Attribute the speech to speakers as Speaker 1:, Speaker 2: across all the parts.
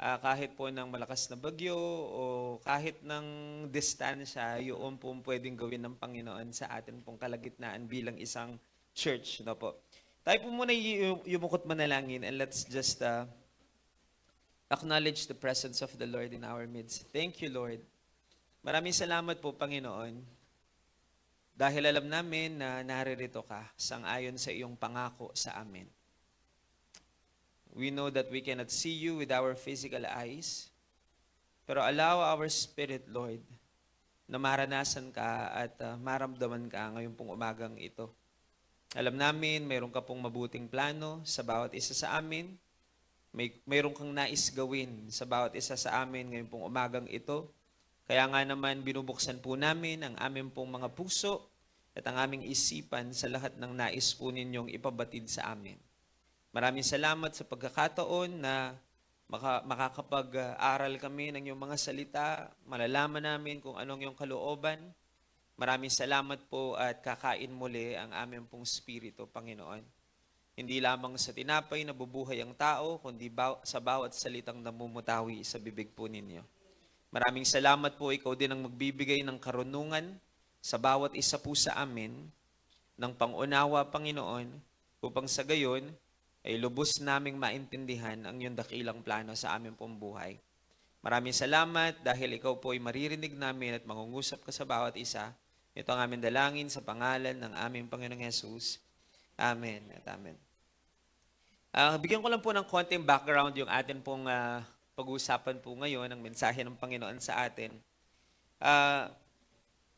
Speaker 1: kahit po ng malakas na bagyo o kahit ng distansya, yun po pwedeng gawin ng Panginoon sa atin pong kalagitnaan bilang isang church. No po. Tayo po muna yumukot manalangin and let's just acknowledge the presence of the Lord in our midst. Thank you, Lord. Maraming salamat po, Panginoon, dahil alam namin na naririto ka sang-ayon sa iyong pangako sa amin. We know that we cannot see you with our physical eyes, pero allow our spirit, Lord, na maranasan ka at maramdaman ka ngayon pong umagang ito. Alam namin, mayroon ka pong mabuting plano sa bawat isa sa amin. Mayroon kang nais gawin sa bawat isa sa amin ngayon pong umagang ito. Kaya nga naman binubuksan po namin ang aming pong mga puso at ang aming isipan sa lahat ng nais po ninyong ipabatid sa amin. Maraming salamat sa pagkakataon na makakapag-aral kami ng iyong mga salita, malalaman namin kung anong iyong kalooban. Maraming salamat po at kakain muli ang aming pong spirito, Panginoon. Hindi lamang sa tinapay na bubuhay ang tao, kundi sa bawat salitang namumutawi sa bibig po ninyo. Maraming salamat po, ikaw din ang magbibigay ng karunungan sa bawat isa po sa amin ng pangunawa, Panginoon, upang sa gayon ay lubos naming maintindihan ang iyong dakilang plano sa aming pong buhay. Maraming salamat dahil ikaw po ay maririnig namin at mangungusap ka sa bawat isa. Ito ang aming dalangin sa pangalan ng aming Panginoong Jesus. Amen at amen. Bigyan ko lang po ng konting background yung atin pong pag-uusapan po ngayon, ang mensahe ng Panginoon sa atin.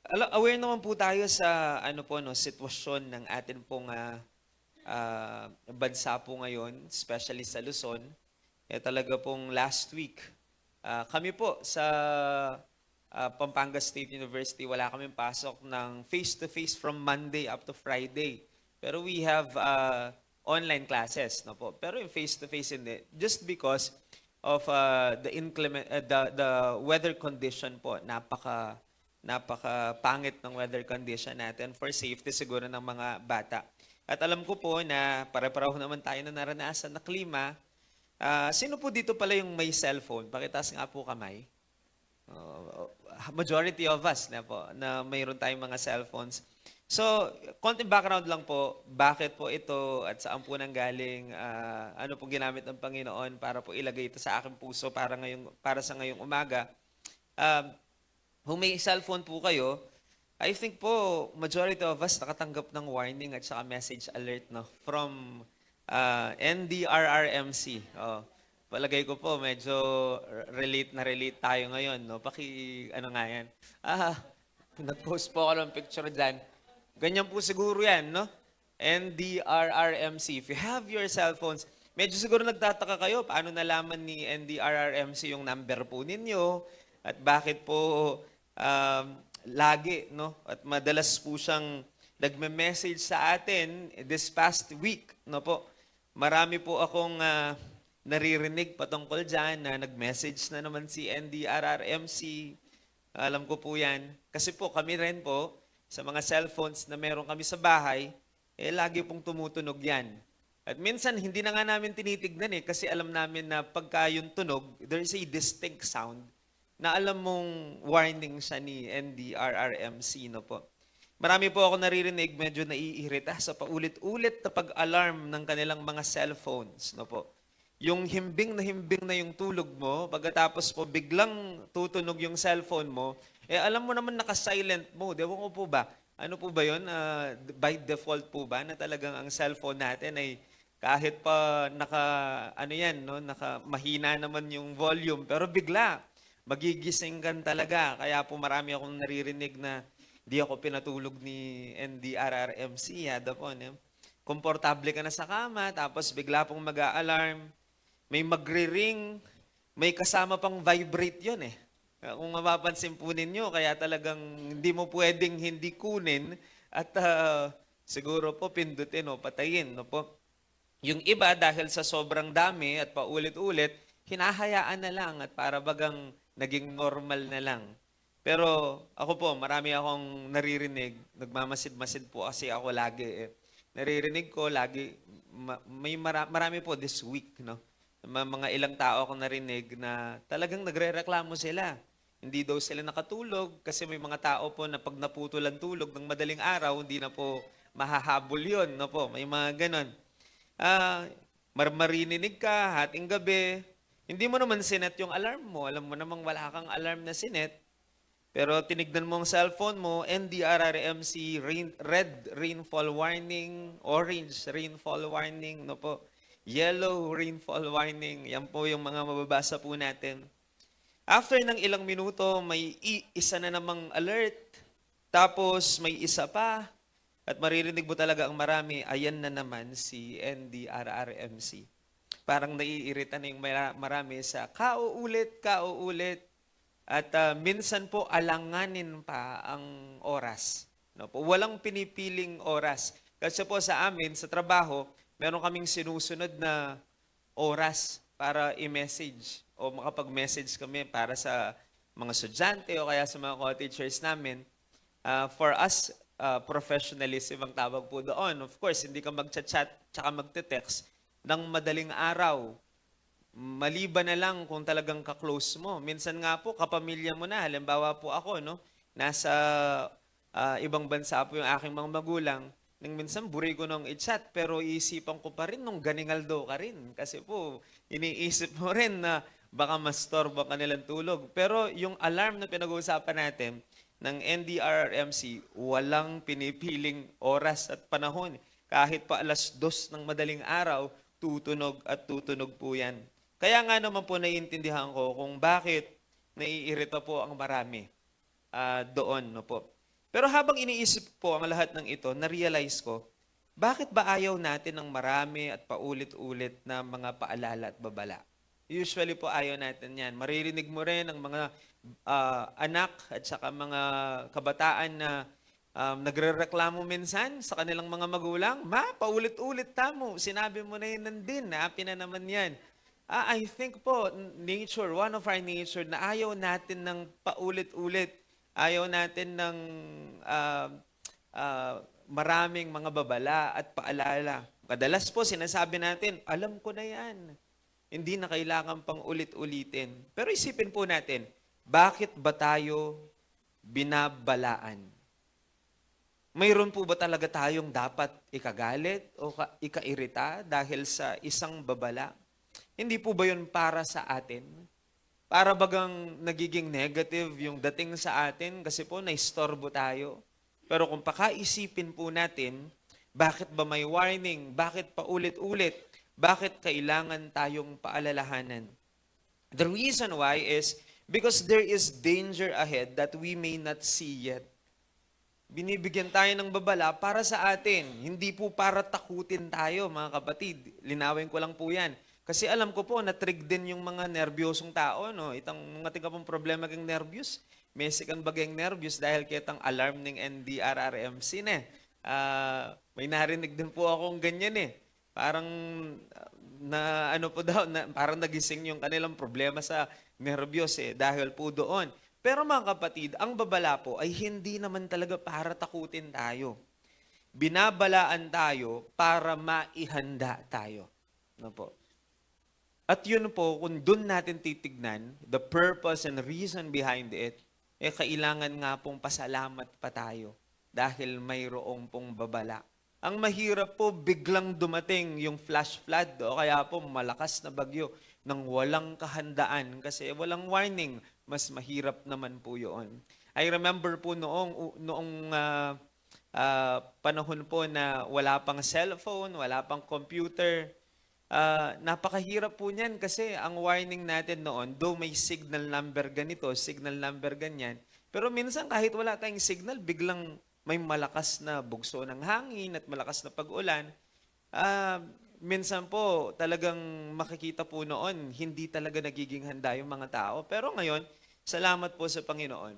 Speaker 1: Aware naman po tayo sa sitwasyon ng atin pong bansa po ngayon, especially sa Luzon. Talaga pong last week, kami po sa Pampanga State University, wala kaming pasok ng face-to-face from Monday up to Friday. Pero we have online classes, no po. Pero yung face-to-face hindi, just because of the weather condition po, napaka pangit ng weather condition natin for safety siguro ng mga bata. At alam ko po na pare-pareho naman tayo na naranasan na klima. Sino po dito pala yung may cellphone? Pakitaas nga po kamay. Majority of us na mayroon tayong mga cellphones. So, konting background lang po, bakit po ito at saan po nanggaling, ano po ginamit ng Panginoon para po ilagay ito sa aking puso para sa ngayong umaga. Kung may cellphone po kayo, I think po, majority of us nakatanggap ng warning at saka message alert from NDRRMC. Palagay ko po, medyo relate tayo ngayon. Ano nga yan? Nag-post po ako ng picture dyan. Ganyan po siguro yan, no? NDRRMC. If you have your cellphones, medyo siguro nagtataka kayo, paano nalaman ni NDRRMC yung number po ninyo at bakit po lagi, no? At madalas po siyang nagme-message sa atin this past week, no po. Marami po akong naririnig patungkol dyan na nag-message na naman si NDRRMC. Alam ko po yan. Kasi po kami rin po, sa mga cellphones na meron kami sa bahay, lagi pong tumutunog yan. At minsan, hindi na nga namin tinitignan kasi alam namin na pagka yung tunog, there is a distinct sound na alam mong warning siya ni NDRRMC, no po. Marami po ako naririnig, medyo naiirita sa paulit-ulit na pag-alarm ng kanilang mga cellphones, no po. Yung himbing na yung tulog mo, pagkatapos po biglang tutunog yung cellphone mo, alam mo naman naka-silent mode. Ewan ko po ba? Ano po ba yun? By default po ba na talagang ang cellphone natin ay kahit pa mahina naman yung volume, pero bigla, magigising kan talaga. Kaya po marami akong naririnig na di ako pinatulog ni NDRRMC. Komportable ka na sa kama, tapos bigla pong mag-a-alarm. May magre-ring, may kasama pang vibrate yun Kung mapapansin po ninyo, kaya talagang hindi mo pwedeng hindi kunin at siguro po pindutin o patayin. No po? Yung iba dahil sa sobrang dami at paulit-ulit, hinahayaan na lang at para bagang naging normal na lang. Pero ako po, marami akong naririnig, nagmamasid-masid po kasi ako lagi Naririnig ko lagi, marami po this week, no? Mga ilang tao akong narinig na talagang nagrereklamo sila. Hindi daw sila nakatulog kasi may mga tao po na pag naputol ang tulog ng madaling araw, hindi na po mahahabol yun. No po, may mga ganon. Ah, Maririnig ka, hating gabi, hindi mo naman sinet yung alarm mo. Alam mo namang wala kang alarm na sinet. Pero tinignan mo ang cellphone mo, NDRRMC, red rainfall warning, orange rainfall warning, no po, yellow rainfall warning. Yan po yung mga mababasa po natin. After ng ilang minuto, may isa na namang alert. Tapos may isa pa. At maririnig mo talaga ang marami, ayan na naman si NDRRMC. Parang naiirita na yung marami sa kauulit, kauulit. At minsan po alanganin pa ang oras. No po, walang pinipiling oras. Kasi po sa amin, sa trabaho, meron kaming sinusunod na oras para i-message o makapag-message kami para sa mga estudyante o kaya sa mga co-teachers namin. For us, professionalism ang tawag po doon. Of course, hindi ka mag-chat tsaka magte-text ng madaling araw. Maliban na lang kung talagang ka-close mo. Minsan nga po, kapamilya mo na. Halimbawa po ako, no? Nasa ibang bansa po yung aking mga magulang. Nang minsan, buri ko nung i-chat, pero iisipan ko pa rin nung ganingaldo ka rin. Kasi po, iniisip mo rin na baka mastorbo ka nilang tulog. Pero yung alarm na pinag-uusapan natin ng NDRRMC, walang pinipiling oras at panahon. Kahit pa 2:00 ng madaling araw, tutunog at tutunog po yan. Kaya nga naman po naiintindihan ko kung bakit naiirita po ang marami doon. No po. Pero habang iniisip po ang lahat ng ito, na-realize ko, bakit ba ayaw natin ng marami at paulit-ulit na mga paalala at babala? Usually po ayaw natin yan. Maririnig mo rin ang mga anak at saka mga kabataan na nagrereklamo minsan sa kanilang mga magulang, paulit-ulit tamo, sinabi mo na yun nandin, na naman yan. I think po, nature, one of our nature, na ayaw natin ng paulit-ulit. Ayaw natin ng maraming mga babala at paalala. Kadalas po, sinasabi natin, alam ko na yan. Hindi na kailangan pang ulit-ulitin. Pero isipin po natin, bakit ba tayo binabalaan? Mayroon po ba talaga tayong dapat ikagalit o ikairita dahil sa isang babala? Hindi po ba yun para sa atin? Para bagang nagiging negative yung dating sa atin kasi po naistorbo tayo. Pero kung pakaisipin po natin, bakit ba may warning? Bakit paulit-ulit? Bakit kailangan tayong paalalahanan? The reason why is because there is danger ahead that we may not see yet. Binibigyan tayo ng babala para sa atin. Hindi po para takutin tayo, mga kapatid. Linawin ko lang po yan. Kasi alam ko po, na-trig din yung mga nervyosong tao. No? Itang mga tingka pong problema kang nervyos. Mesikan bagang nervyos dahil kitang alarm ng NDRRMC na. May narinig din po akong ganyan eh. Parang na ano po daw, parang nagising yung kanilang problema sa nervyos eh, dahil po doon. Pero mga kapatid, ang babala po ay hindi naman talaga para takutin tayo. Binabalaan tayo para maihanda tayo. No po. At yun po, kung doon natin titignan, the purpose and reason behind it, kailangan nga pong pasalamat pa tayo dahil mayroong pong babala. Ang mahirap po, biglang dumating yung flash flood o kaya po malakas na bagyo nang walang kahandaan kasi walang warning. Mas mahirap naman po yun. I remember po noong panahon po na wala pang cellphone, wala pang computer, napakahirap po niyan kasi ang warning natin noon, though may signal number ganito, signal number ganyan, pero minsan kahit wala tayong signal, biglang may malakas na bugso ng hangin at malakas na pag-ulan. Minsan po talagang makikita po noon, hindi talaga nagiging handa yung mga tao. Pero ngayon, salamat po sa Panginoon.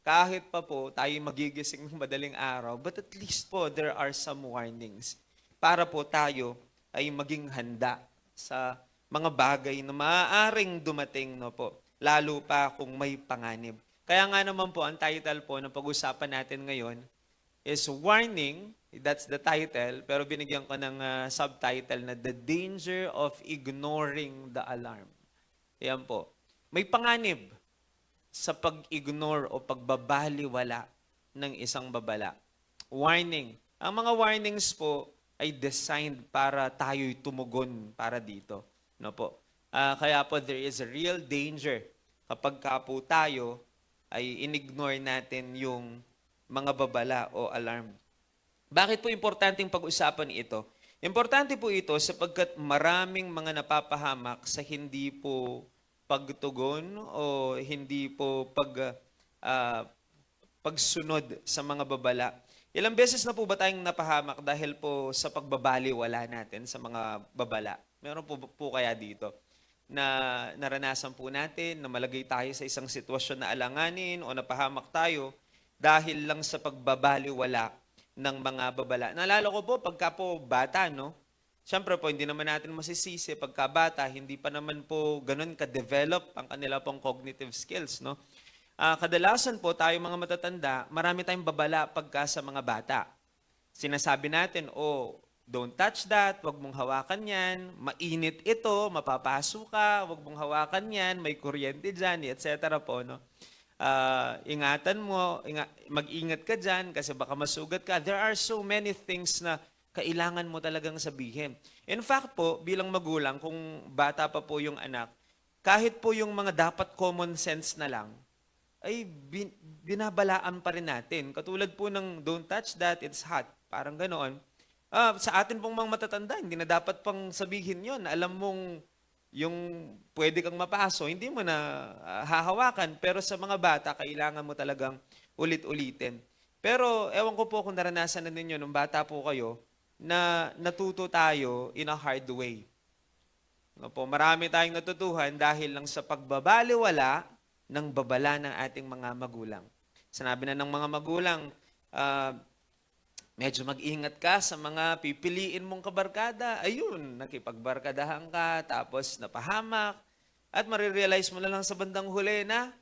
Speaker 1: Kahit pa po tayo magigising ng madaling araw, but at least po there are some warnings para po tayo ay maging handa sa mga bagay na maaaring dumating, no po, lalo pa kung may panganib. Kaya nga naman po, ang title po ng pag-usapan natin ngayon is Warning That's the title, pero binigyan ko ng subtitle na The Danger of Ignoring the Alarm. Yan po. May panganib sa pag-ignore o pagbabaliwala ng isang babala. Warning. Ang mga warnings po ay designed para tayo'y tumugon para dito. No po. Kaya po there is a real danger kapag ka po tayo ay inignore natin yung mga babala o alarm. Bakit po importanteng pag-usapan ito? Importante po ito sapagkat maraming mga napapahamak sa hindi po pagtugon o hindi po pagsunod sa mga babala. Ilang beses na po ba tayong napahamak dahil po sa pagbabaliwala natin sa mga babala? Meron po kaya dito na naranasan po natin na malagay tayo sa isang sitwasyon na alanganin o napahamak tayo dahil lang sa pagbabaliwala ng mga babala. Naalala ko po, pagka po bata, no? Siyempre po, hindi naman natin masisisi pagka bata, hindi pa naman po ganun ka-develop ang kanila pong cognitive skills, no? Kadalasan po, tayo mga matatanda, marami tayong babala pagka sa mga bata. Sinasabi natin, don't touch that, wag mong hawakan yan, mainit ito, mapapaso ka, wag mong hawakan yan, may kuryente dyan, etc. po, no? Ingatan mo, mag-ingat ka dyan kasi baka masugat ka. There are so many things na kailangan mo talagang sabihin. In fact po, bilang magulang, kung bata pa po yung anak, kahit po yung mga dapat common sense na lang, ay binabalaan pa rin natin. Katulad po ng don't touch that, it's hot. Parang ganoon. Sa atin pong mga matatanda, hindi na dapat pang sabihin yon. Alam mong yung pwede kang mapaso, hindi mo na hahawakan. Pero sa mga bata, kailangan mo talagang ulit-ulitin. Pero ewan ko po kung naranasan na ninyo nung bata po kayo, na natuto tayo in a hard way. No po, marami tayong natutuhan dahil lang sa pagbabaliwala ng babala ng ating mga magulang. Sinabi na ng mga magulang, medyo mag-ingat ka sa mga pipiliin mong kabarkada. Ayun, nakipagbarkadahan ka, tapos napahamak, at marirealize mo na lang sa bandang huli na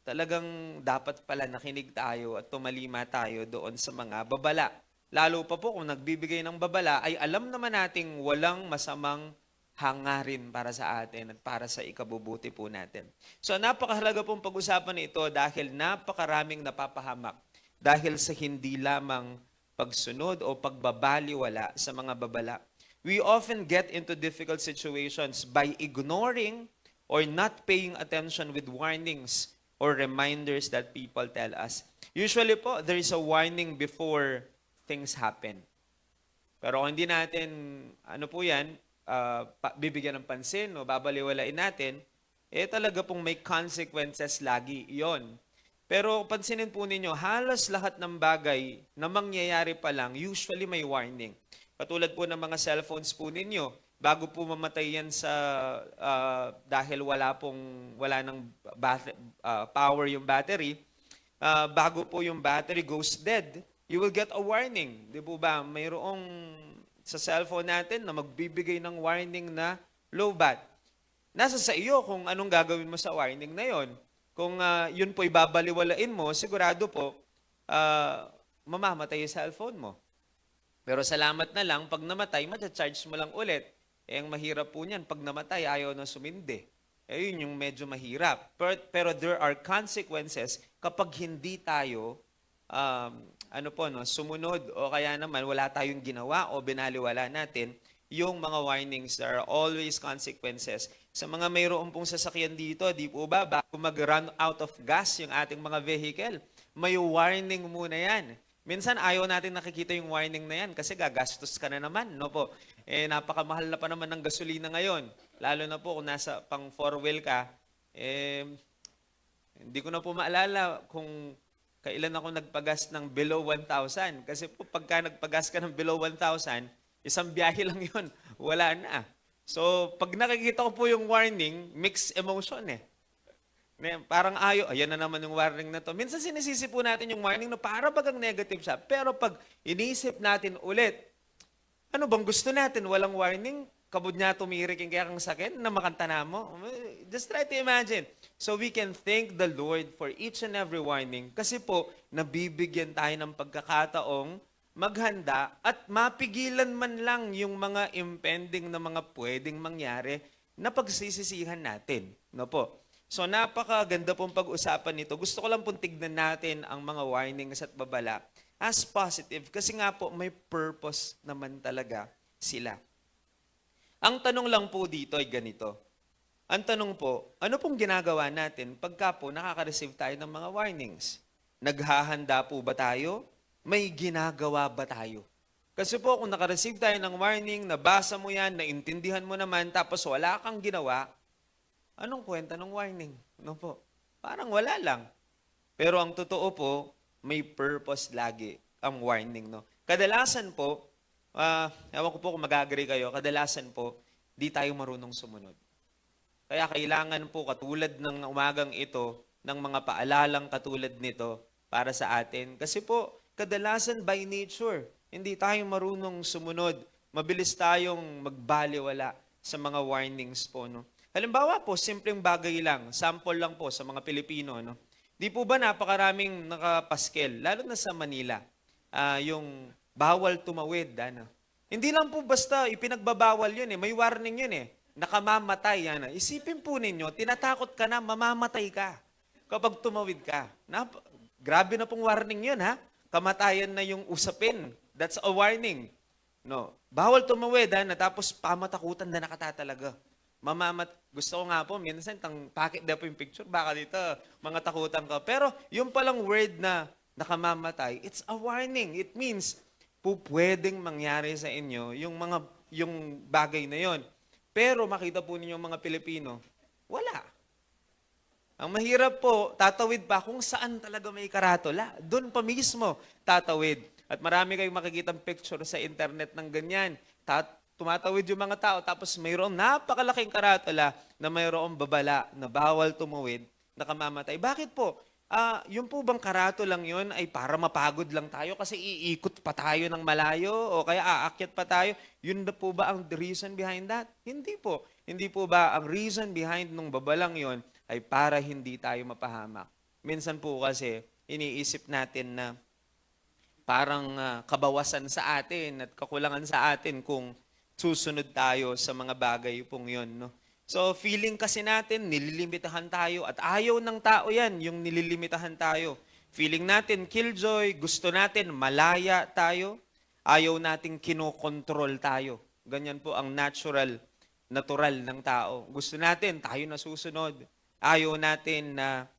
Speaker 1: talagang dapat pala nakinig tayo at tumalima tayo doon sa mga babala. Lalo pa po kung nagbibigay ng babala, ay alam naman nating walang masamang hangarin para sa atin at para sa ikabubuti po natin. So napakahalaga pong pag-usapan ito dahil napakaraming napapahamak dahil sa hindi lamang pagsunod o pagbabaliwala sa mga babala. We often get into difficult situations by ignoring or not paying attention with warnings or reminders that people tell us. Usually po, there is a warning before things happen. Pero kung hindi natin, bibigyan ng pansin o babaliwalain natin, talaga pong may consequences lagi yon. Pero pansinin po ninyo, halos lahat ng bagay na mangyayari pa lang, usually may warning. Katulad po ng mga cellphones po ninyo, bago po mamatay yan dahil wala ng power yung battery, bago po yung battery goes dead, you will get a warning. Di po ba? Mayroong sa cellphone natin na magbibigay ng warning na low bat. Nasa sa iyo kung anong gagawin mo sa warning na yon. Kung yun po ibabaliwalain mo, sigurado po, mamamatay yung cellphone mo. Pero salamat na lang, pag namatay, matcha-charge mo lang ulit. Ang mahirap po niyan, pag namatay, ayaw na sumindi. Yun yung medyo mahirap. Pero there are consequences kapag hindi tayo, sumunod o kaya naman wala tayong ginawa o binaliwala natin yung mga warnings. There are always consequences. Sa mga mayroon pong sasakyan dito, di po ba, bago mag-run out of gas yung ating mga vehicle, may warning muna yan. Minsan ayaw natin nakikita yung warning na yan kasi gagastos ka na naman, no po? Napakamahal na pa naman ng gasolina ngayon. Lalo na po kung nasa pang 4-wheel ka, hindi ko na po maalala kung kailan ako nagpagas ng below 1,000. Kasi po pagka nagpagas ka ng below 1,000, isang biyahe lang yun, wala na. So, pag nakikita ko po yung warning, mixed emotion Parang ayan na naman yung warning na to. Minsan sinisisi po natin yung warning na para bagang negative siya. Pero pag inisip natin ulit, ano bang gusto natin? Walang warning? Kabud niya tumirik yung kaya kang sakit na makanta na mo? Just try to imagine. So we can thank the Lord for each and every warning. Kasi po, nabibigyan tayo ng pagkakataong maghanda at mapigilan man lang yung mga impending na mga pwedeng mangyari na pagsisisihan natin. No po? So napakaganda pong pag-usapan nito. Gusto ko lang pong tignan natin ang mga warnings at babala as positive kasi nga po may purpose naman talaga sila. Ang tanong lang po dito ay ganito. Ang tanong po, ano pong ginagawa natin pagka po nakaka-receive tayo ng mga warnings? Naghahanda po ba tayo? May ginagawa ba tayo? Kasi po kung naka-receive tayo ng warning, nabasa mo yan, naintindihan mo naman, tapos wala kang ginawa, anong kwenta ng warning? Ano po? Parang wala lang. Pero ang totoo po, may purpose lagi ang warning. No? Kadalasan po, ewan ko po kung mag-agree kayo, kadalasan po, di tayo marunong sumunod. Kaya kailangan po katulad ng umagang ito, ng mga paalalang katulad nito para sa atin. Kasi po, kadalasan by nature, hindi tayo marunong sumunod. Mabilis tayong magbaliwala sa mga warnings po. No? Halimbawa po, simpleng bagay lang, sample lang po sa mga Pilipino. No? Di po ba napakaraming nakapaskel, lalo na sa Manila, yung bawal tumawid. Ano? Hindi lang po basta ipinagbabawal yun eh, may warning yun eh. Nakamamatay yan. Isipin po ninyo, tinatakot ka na, mamamatay ka kapag tumawid ka. Grabe na pong warning yun ha. Kamatayan na yung usapin. That's a warning. No. Bawal tumawid ha, natapos pamatakutan na nakatatalaga. Gusto ko nga po, minsan, pakit na po yung picture, baka dito, mga takutan ka. Pero yung palang word na nakamamatay, it's a warning. It means, po pwedeng mangyari sa inyo yung bagay na yon. Pero makita po ninyo mga Pilipino, wala. Ang mahirap po, tatawid pa kung saan talaga may karatula. Doon pa mismo tatawid. At marami kayong makikitang picture sa internet ng ganyan. Tumatawid yung mga tao, tapos mayroong napakalaking karatula na mayroong babala na bawal tumawid, nakamamatay. Bakit po? Yung po bang karato lang yun ay para mapagod lang tayo kasi iikot pa tayo ng malayo o kaya aakyat pa tayo? Yun na po ba ang reason behind that? Hindi po. Hindi po ba ang reason behind nung babalang yun ay para hindi tayo mapahamak? Minsan po kasi iniisip natin na parang kabawasan sa atin at kakulangan sa atin kung susunod tayo sa mga bagay pong yun. No? So, feeling kasi natin, nililimitahan tayo at ayaw ng tao yan, yung nililimitahan tayo. Feeling natin, killjoy, gusto natin, malaya tayo, ayaw nating kinokontrol tayo. Ganyan po ang natural ng tao. Gusto natin, tayo na susunod. Ayaw natin na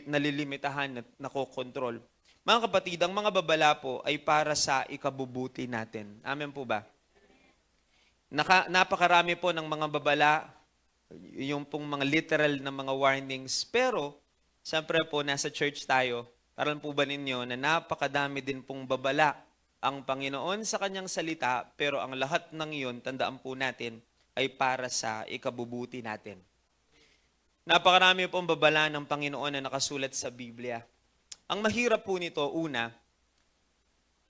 Speaker 1: nalilimitahan at nakokontrol. Mga kapatid, ang mga babala po ay para sa ikabubuti natin. Amen po ba? Napakarami po ng mga babala, yung pong mga literal na mga warnings. Pero, siyempre po, nasa church tayo. Alam po ba ninyo na napakadami din pong babala ang Panginoon sa kanyang salita, pero ang lahat ng iyon, tandaan po natin, ay para sa ikabubuti natin. Napakarami pong babala ng Panginoon na nakasulat sa Biblia. Ang mahirap po nito, una,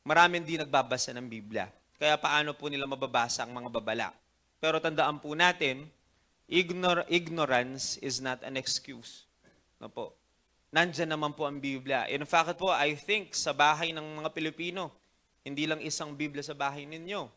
Speaker 1: maraming di nagbabasa ng Biblia. Kaya paano po nila mababasa ang mga babala? Pero tandaan po natin, ignorance is not an excuse. No po. Nandyan naman po ang Biblia. In fact po, I think sa bahay ng mga Pilipino, hindi lang isang Biblia sa bahay ninyo.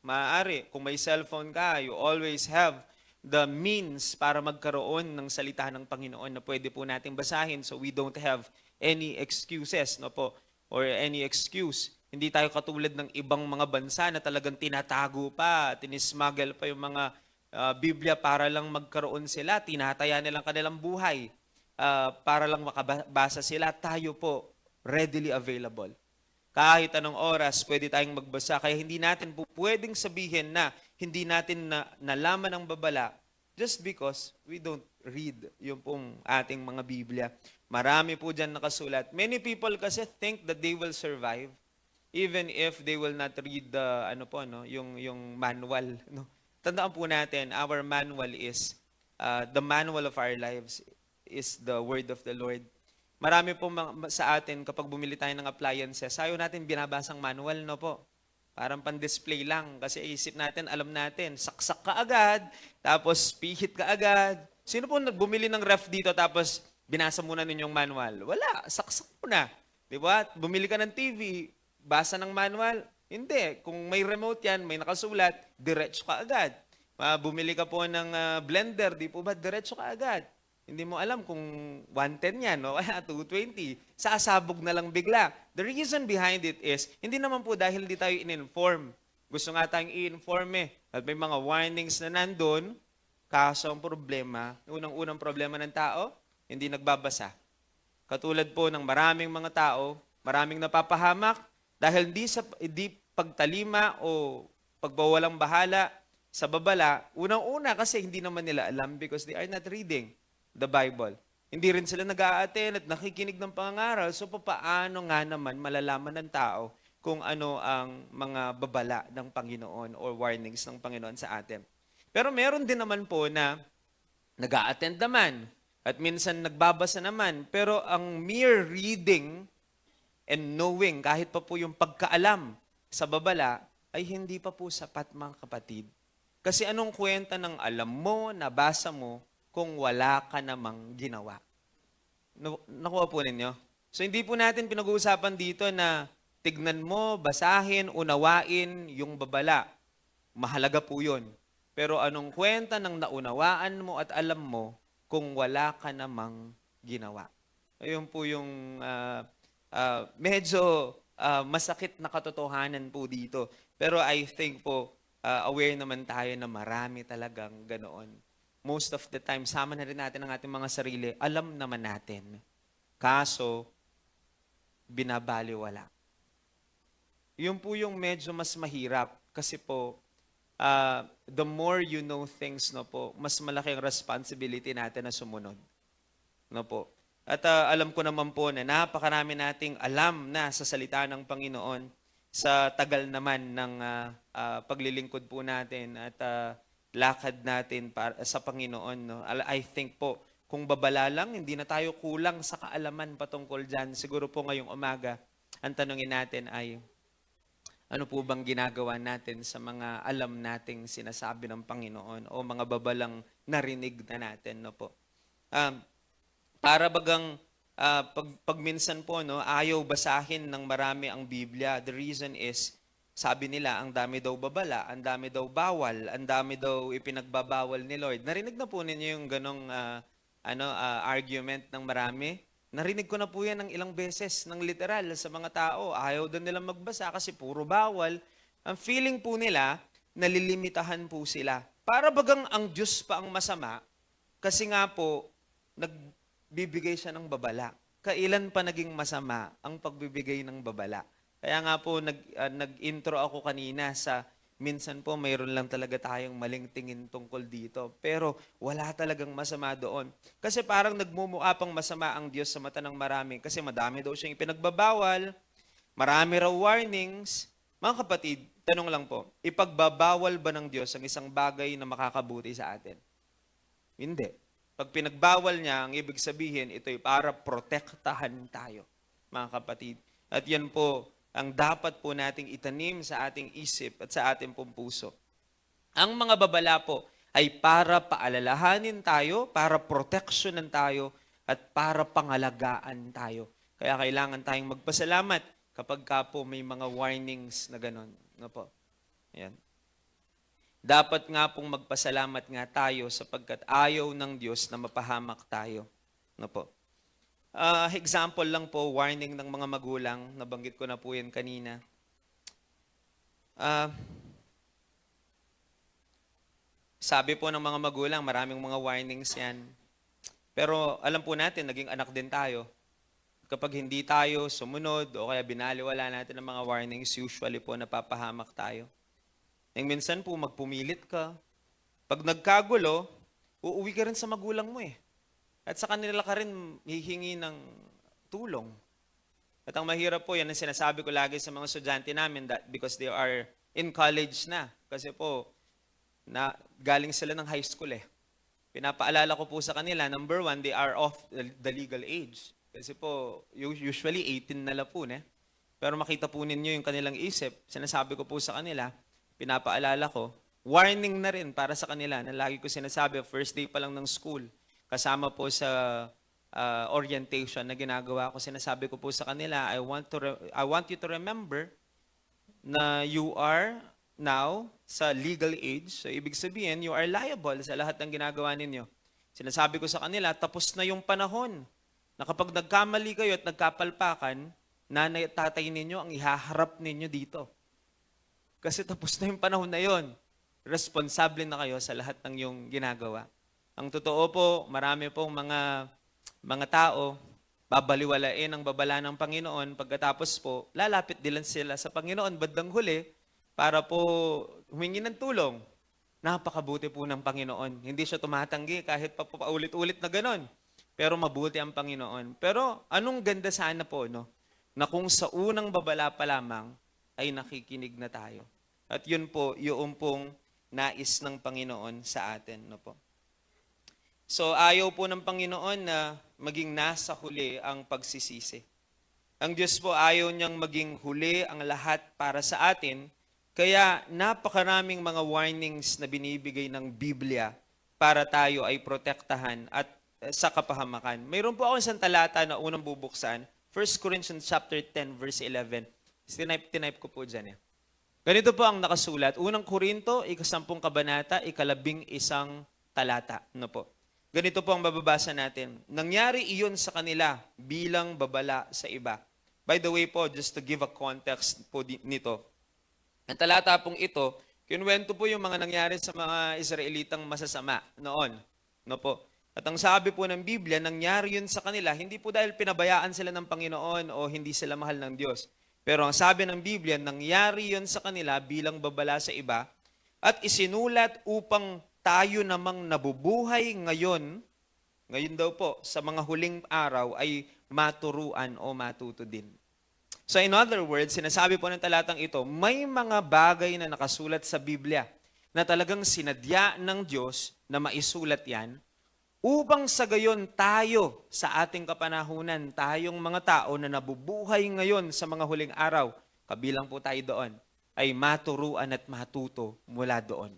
Speaker 1: Maaari, kung may cellphone ka, you always have the means para magkaroon ng salita ng Panginoon na pwede po nating basahin so we don't have any excuses, no po, or any excuse. Hindi tayo katulad ng ibang mga bansa na talagang tinatago pa, tinismuggle pa yung mga Biblia para lang magkaroon sila, tinataya nilang kanilang buhay para lang makabasa sila. Tayo po, readily available. Kahit anong oras, pwede tayong magbasa. Kaya hindi natin po pwedeng sabihin na hindi natin nalaman ang babala just because we don't read yung pong ating mga Biblia. Marami po dyan nakasulat. Many people kasi think that they will survive even if they will not read the yung manual. No? Tandaan po natin, our manual is the manual of our lives is the word of the Lord. Marami po sa atin, kapag bumili tayo ng appliances, ayaw natin binabasang manual, no po? Parang pan-display lang. Kasi isip natin, alam natin, saksak ka agad, tapos pihit ka agad. Sino po bumili ng ref dito, tapos binasa muna ninyong manual? Wala, saksak mo na. Di ba? Bumili ka ng TV, magbasa ng manual? Hindi. Kung may remote yan, may nakasulat, diretso ka agad. Bumili ka po ng blender, di po ba diretso ka agad? Hindi mo alam kung 110 yan, no? Kaya 220. Sasabog na lang bigla. The reason behind it is, hindi naman po dahil hindi tayo in-inform. Gusto nga tayong i-inform At may mga warnings na nandun. Kaso ang problema, unang-unang problema ng tao, hindi nagbabasa. Katulad po ng maraming mga tao, maraming napapahamak dahil hindi pagtalima o pagbawalang bahala sa babala. Unang-una kasi hindi naman nila alam because they are not reading the Bible. Hindi rin sila nag-a-attend at nakikinig ng pangangaral. So paano nga naman malalaman ng tao kung ano ang mga babala ng Panginoon or warnings ng Panginoon sa atin? Pero meron din naman po na nag-a-attend naman at minsan nagbabasa naman. Pero ang mere reading and knowing, kahit pa po yung pagkaalam sa babala, ay hindi pa po sapat mga kapatid. Kasi anong kwenta ng alam mo, nabasa mo, kung wala ka namang ginawa? Nakuha po ninyo? So hindi po natin pinag-uusapan dito na tignan mo, basahin, unawain yung babala. Mahalaga po yun. Pero anong kwenta ng naunawaan mo at alam mo kung wala ka namang ginawa? Ayun po yung medyo masakit na katotohanan po dito. Pero I think po, aware naman tayo na marami talagang ganoon. Most of the time, sama na rin natin ang ating mga sarili. Alam naman natin. Kaso, binabaliwala. Yun po yung medyo mas mahirap. Kasi po, the more you know things, no po, mas malaki ang responsibility natin na sumunod. No po. At alam ko naman po na napakarami nating alam na sa salita ng Panginoon sa tagal naman ng paglilingkod po natin at lakad natin sa Panginoon. No? I think po, kung babala lang, hindi na tayo kulang sa kaalaman patungkol dyan. Siguro po ngayong umaga, ang tanungin natin ay, ano po bang ginagawa natin sa mga alam nating sinasabi ng Panginoon o mga babalang narinig na natin, no po? Para bagang pag minsan po, no, ayaw basahin ng marami ang Biblia. The reason is, sabi nila, ang dami daw babala, ang dami daw bawal, ang dami daw ipinagbabawal ni Lord. Narinig na po ninyo yung ganong argument ng marami? Narinig ko na po yan ng ilang beses, ng literal sa mga tao. Ayaw doon nila magbasa kasi puro bawal. Ang feeling po nila, nalilimitahan po sila. Para bagang ang Diyos pa ang masama, kasi nga po, nagbibigay siya ng babala. Kailan pa naging masama ang pagbibigay ng babala? Kaya nga po, nag-intro ako kanina sa minsan po mayroon lang talaga tayong maling tingin tungkol dito. Pero wala talagang masama doon. Kasi parang nagmumukha pang masama ang Diyos sa mata ng marami. Kasi madami daw siyang ipinagbabawal, marami raw warnings. Mga kapatid, tanong lang po, ipagbabawal ba ng Diyos ang isang bagay na makakabuti sa atin? Hindi. Pag pinagbawal niya, ang ibig sabihin, ito'y para protektahan tayo, mga kapatid. At yan po, ang dapat po nating itanim sa ating isip at sa ating pong puso. Ang mga babala po ay para paalalahanin tayo, para proteksyonan tayo, at para pangalagaan tayo. Kaya kailangan tayong magpasalamat kapag ka po may mga warnings na gano'n. No po? Ayan. Dapat nga pong magpasalamat nga tayo sapagkat ayaw ng Diyos na mapahamak tayo. No po? Example lang po, warning ng mga magulang. Nabanggit ko na po yan kanina. Sabi po ng mga magulang, maraming mga warnings yan. Pero alam po natin, naging anak din tayo. Kapag hindi tayo sumunod o kaya binaliwala natin ang mga warnings, usually po napapahamak tayo. Yung minsan po, magpumilit ka. Pag nagkagulo, uuwi ka rin sa magulang mo eh. At sa kanila ka rin hihingi ng tulong. At ang mahirap po, yan ang sinasabi ko lagi sa mga estudyante namin that because they are in college na. Kasi po, galing sila ng high school eh. Pinapaalala ko po sa kanila, number one, they are off the legal age. Kasi po, usually 18 na lang po na. Pero makita po ninyo yung kanilang isip. Sinasabi ko po sa kanila, pinapaalala ko, warning na rin para sa kanila na lagi ko sinasabi, first day pa lang ng school. Kasama po sa orientation na ginagawa ko. Sinasabi ko po sa kanila, I want you to remember na you are now sa legal age. So, ibig sabihin, you are liable sa lahat ng ginagawa ninyo. Sinasabi ko sa kanila, tapos na yung panahon na kapag nagkamali kayo at nagkapalpakan, nanay at tatay ninyo ang ihaharap ninyo dito. Kasi tapos na yung panahon na yon. Responsable na kayo sa lahat ng yung ginagawa. Ang totoo po, marami pong mga tao, babaliwalain ang babala ng Panginoon, pagkatapos po, lalapit din sila sa Panginoon bandang huli para po humingi ng tulong. Napakabuti po ng Panginoon. Hindi siya tumatanggi kahit pa paulit-ulit na ganon. Pero mabuti ang Panginoon. Pero anong ganda sana po, no? Na kung sa unang babala pa lamang ay nakikinig na tayo. At yun po, yung pong nais ng Panginoon sa atin, no po. So ayaw po ng Panginoon na maging nasa huli ang pagsisisi. Ang Diyos po ayaw niyang maging huli ang lahat para sa atin, kaya napakaraming mga warnings na binibigay ng Biblia para tayo ay protektahan at sa kapahamakan. Mayroon po ako isang talata na unang bubuksan, 1 Corinthians chapter 10 verse 11. Tinype ko po dyan. Ganito po ang nakasulat, unang Korinto, 10 kabanata, 11 talata. No po. Ganito po ang mababasa natin. Nangyari iyon sa kanila bilang babala sa iba. By the way po, just to give a context po nito, ang talata pong ito, kinuwento po yung mga nangyari sa mga Israelitang masasama noon. No po. At ang sabi po ng Biblia, nangyari yun sa kanila, hindi po dahil pinabayaan sila ng Panginoon o hindi sila mahal ng Diyos. Pero ang sabi ng Biblia, nangyari yun sa kanila bilang babala sa iba at isinulat upang tayo namang nabubuhay ngayon daw po, sa mga huling araw ay maturuan o matuto din. So in other words, sinasabi po ng talatang ito, may mga bagay na nakasulat sa Biblia na talagang sinadya ng Diyos na maisulat yan upang sa gayon tayo sa ating kapanahunan, tayong mga tao na nabubuhay ngayon sa mga huling araw, kabilang po tayo doon, ay maturuan at matuto mula doon.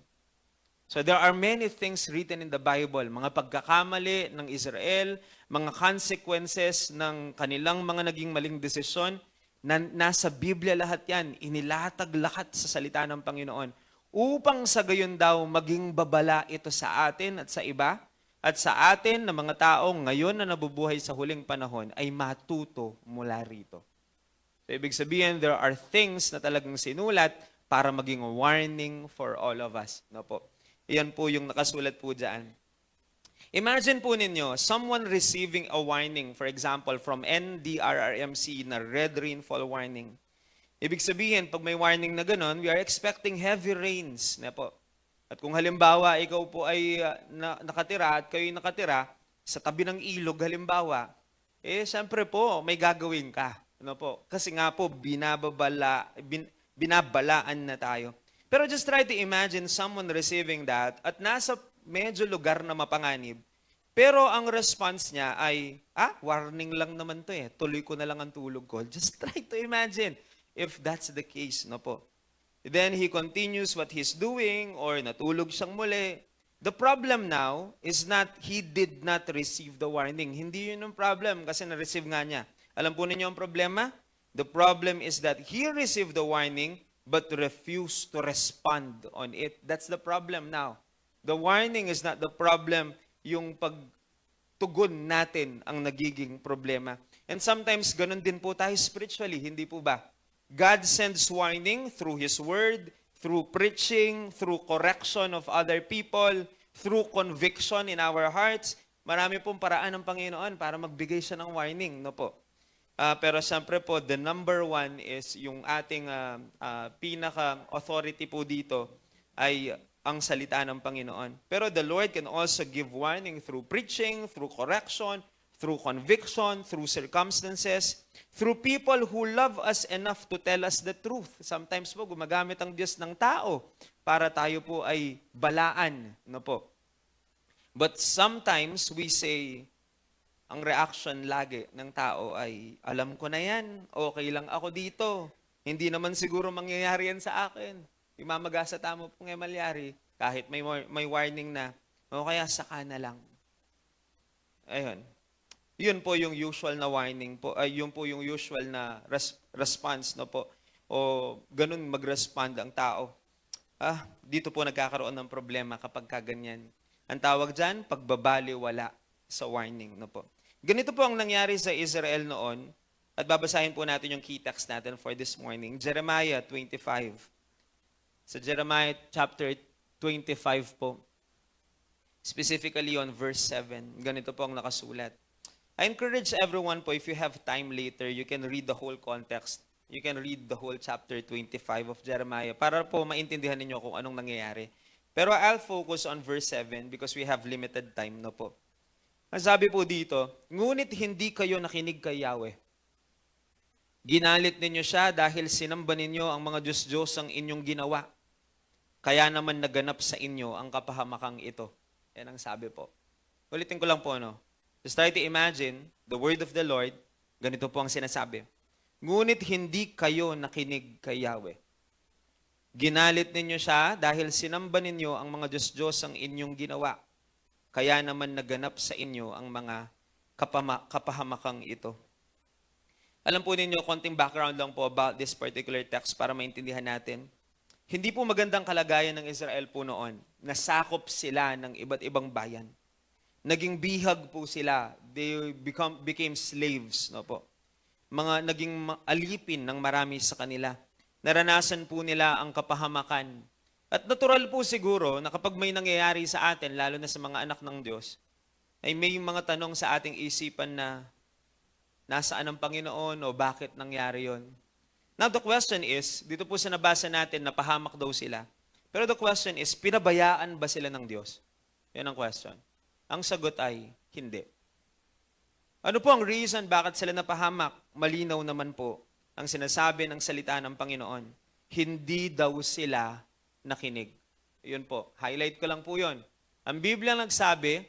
Speaker 1: So there are many things written in the Bible, mga pagkakamali ng Israel, mga consequences ng kanilang mga naging maling desisyon, na nasa Biblia lahat yan, inilatag lahat sa salita ng Panginoon, upang sa gayon daw maging babala ito sa atin at sa iba, at sa atin na mga tao ngayon na nabubuhay sa huling panahon ay matuto mula rito. So ibig sabihin, there are things na talagang sinulat para maging warning for all of us. No po. Iyan po yung nakasulat po dyan. Imagine po ninyo, someone receiving a warning, for example, from NDRRMC na red rainfall warning. Ibig sabihin, pag may warning na gano'n, we are expecting heavy rains. Na po. At kung halimbawa, ikaw po ay nakatira at kayo'y nakatira sa tabi ng ilog halimbawa, siyempre po, may gagawin ka. Ano po? Kasi nga po, binabalaan na tayo. Pero just try to imagine someone receiving that at nasa medyo lugar na mapanganib. Pero ang response niya ay, warning lang naman to tuloy ko na lang ang tulog ko. Just try to imagine if that's the case, no po. Then he continues what he's doing or natulog siyang muli. The problem now is not he did not receive the warning. Hindi yun ang problem kasi na-receive nga niya. Alam po ninyo ang problema? The problem is that he received the warning but refused to respond on it. That's the problem now. The warning is not the problem, yung pagtugon natin ang nagiging problema. And sometimes ganun din po tayo spiritually, hindi po ba? God sends warning through His Word, through preaching, through correction of other people, through conviction in our hearts. Marami pong paraan ng Panginoon para magbigay siya ng warning, no po? Pero siyempre po, the number one is yung ating pinaka-authority po dito ay ang salita ng Panginoon. Pero the Lord can also give warning through preaching, through correction, through conviction, through circumstances, through people who love us enough to tell us the truth. Sometimes po, gumagamit ang Diyos ng tao para tayo po ay balaan. No po? But sometimes we say, ang reaction lagi ng tao ay, alam ko na yan, okay lang ako dito. Hindi naman siguro mangyayari yan sa akin. Imamagasa tamo pong emalyari, kahit may warning na, o kaya saka na lang. Ayun. Yun po yung usual na warning po, ay yun po yung usual na response, no po. O ganun mag-respond ang tao. Dito po nagkakaroon ng problema kapag kaganyan. Ang tawag dyan, pagbabaliwala sa warning, no po. Ganito po ang nangyari sa Israel noon. At babasahin po natin yung key text natin for this morning. Jeremiah 25. Sa Jeremiah chapter 25 po. Specifically on verse 7. Ganito po ang nakasulat. I encourage everyone po, if you have time later, you can read the whole context. You can read the whole chapter 25 of Jeremiah para po maintindihan ninyo kung anong nangyayari. Pero I'll focus on verse 7 because we have limited time na po. Ang sabi po dito, ngunit hindi kayo nakinig kay Yahweh. Ginalit ninyo siya dahil sinamba ninyo ang mga Diyos-Diyos ang inyong ginawa. Kaya naman naganap sa inyo ang kapahamakang ito. Yan ang sabi po. Ulitin ko lang po, no? Just try to imagine the word of the Lord. Ganito po ang sinasabi. Ngunit hindi kayo nakinig kay Yahweh. Ginalit ninyo siya dahil sinamba ninyo ang mga Diyos-Diyos ang inyong ginawa. Kaya naman naganap sa inyo ang mga kapahamakang ito. Alam po ninyo, konting background lang po about this particular text para maintindihan natin. Hindi po magandang kalagayan ng Israel po noon. Nasakop sila ng iba't ibang bayan. Naging bihag po sila. They became slaves, no po. Naging alipin ng marami sa kanila. Naranasan po nila ang kapahamakan. At natural po siguro na kapag may nangyayari sa atin, lalo na sa mga anak ng Diyos, ay may mga tanong sa ating isipan na nasaan ang Panginoon o bakit nangyari yon. Now the question is, dito po sa nabasa natin, napahamak daw sila. Pero the question is, pinabayaan ba sila ng Diyos? Yan ang question. Ang sagot ay, hindi. Ano po ang reason bakit sila napahamak? Malinaw naman po ang sinasabi ng salita ng Panginoon. Hindi daw sila nakinig. Yun po, highlight ko lang po yun. Ang Biblia nagsabi,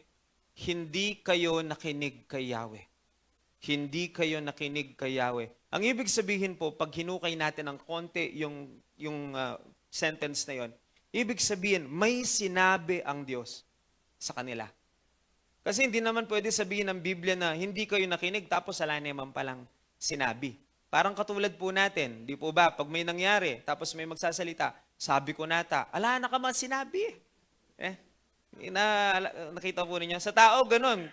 Speaker 1: hindi kayo nakinig kay Yahweh. Hindi kayo nakinig kay Yahweh. Ang ibig sabihin po, pag hinukay natin ng konti yung sentence na yon, ibig sabihin, may sinabi ang Diyos sa kanila. Kasi hindi naman pwede sabihin ng Biblia na hindi kayo nakinig tapos wala naman palang sinabi. Parang katulad po natin, di po ba? Pag may nangyari, tapos may magsasalita, sabi ko nata, ala na ka man sinabi. Nakita po ninyo. Sa tao, ganun.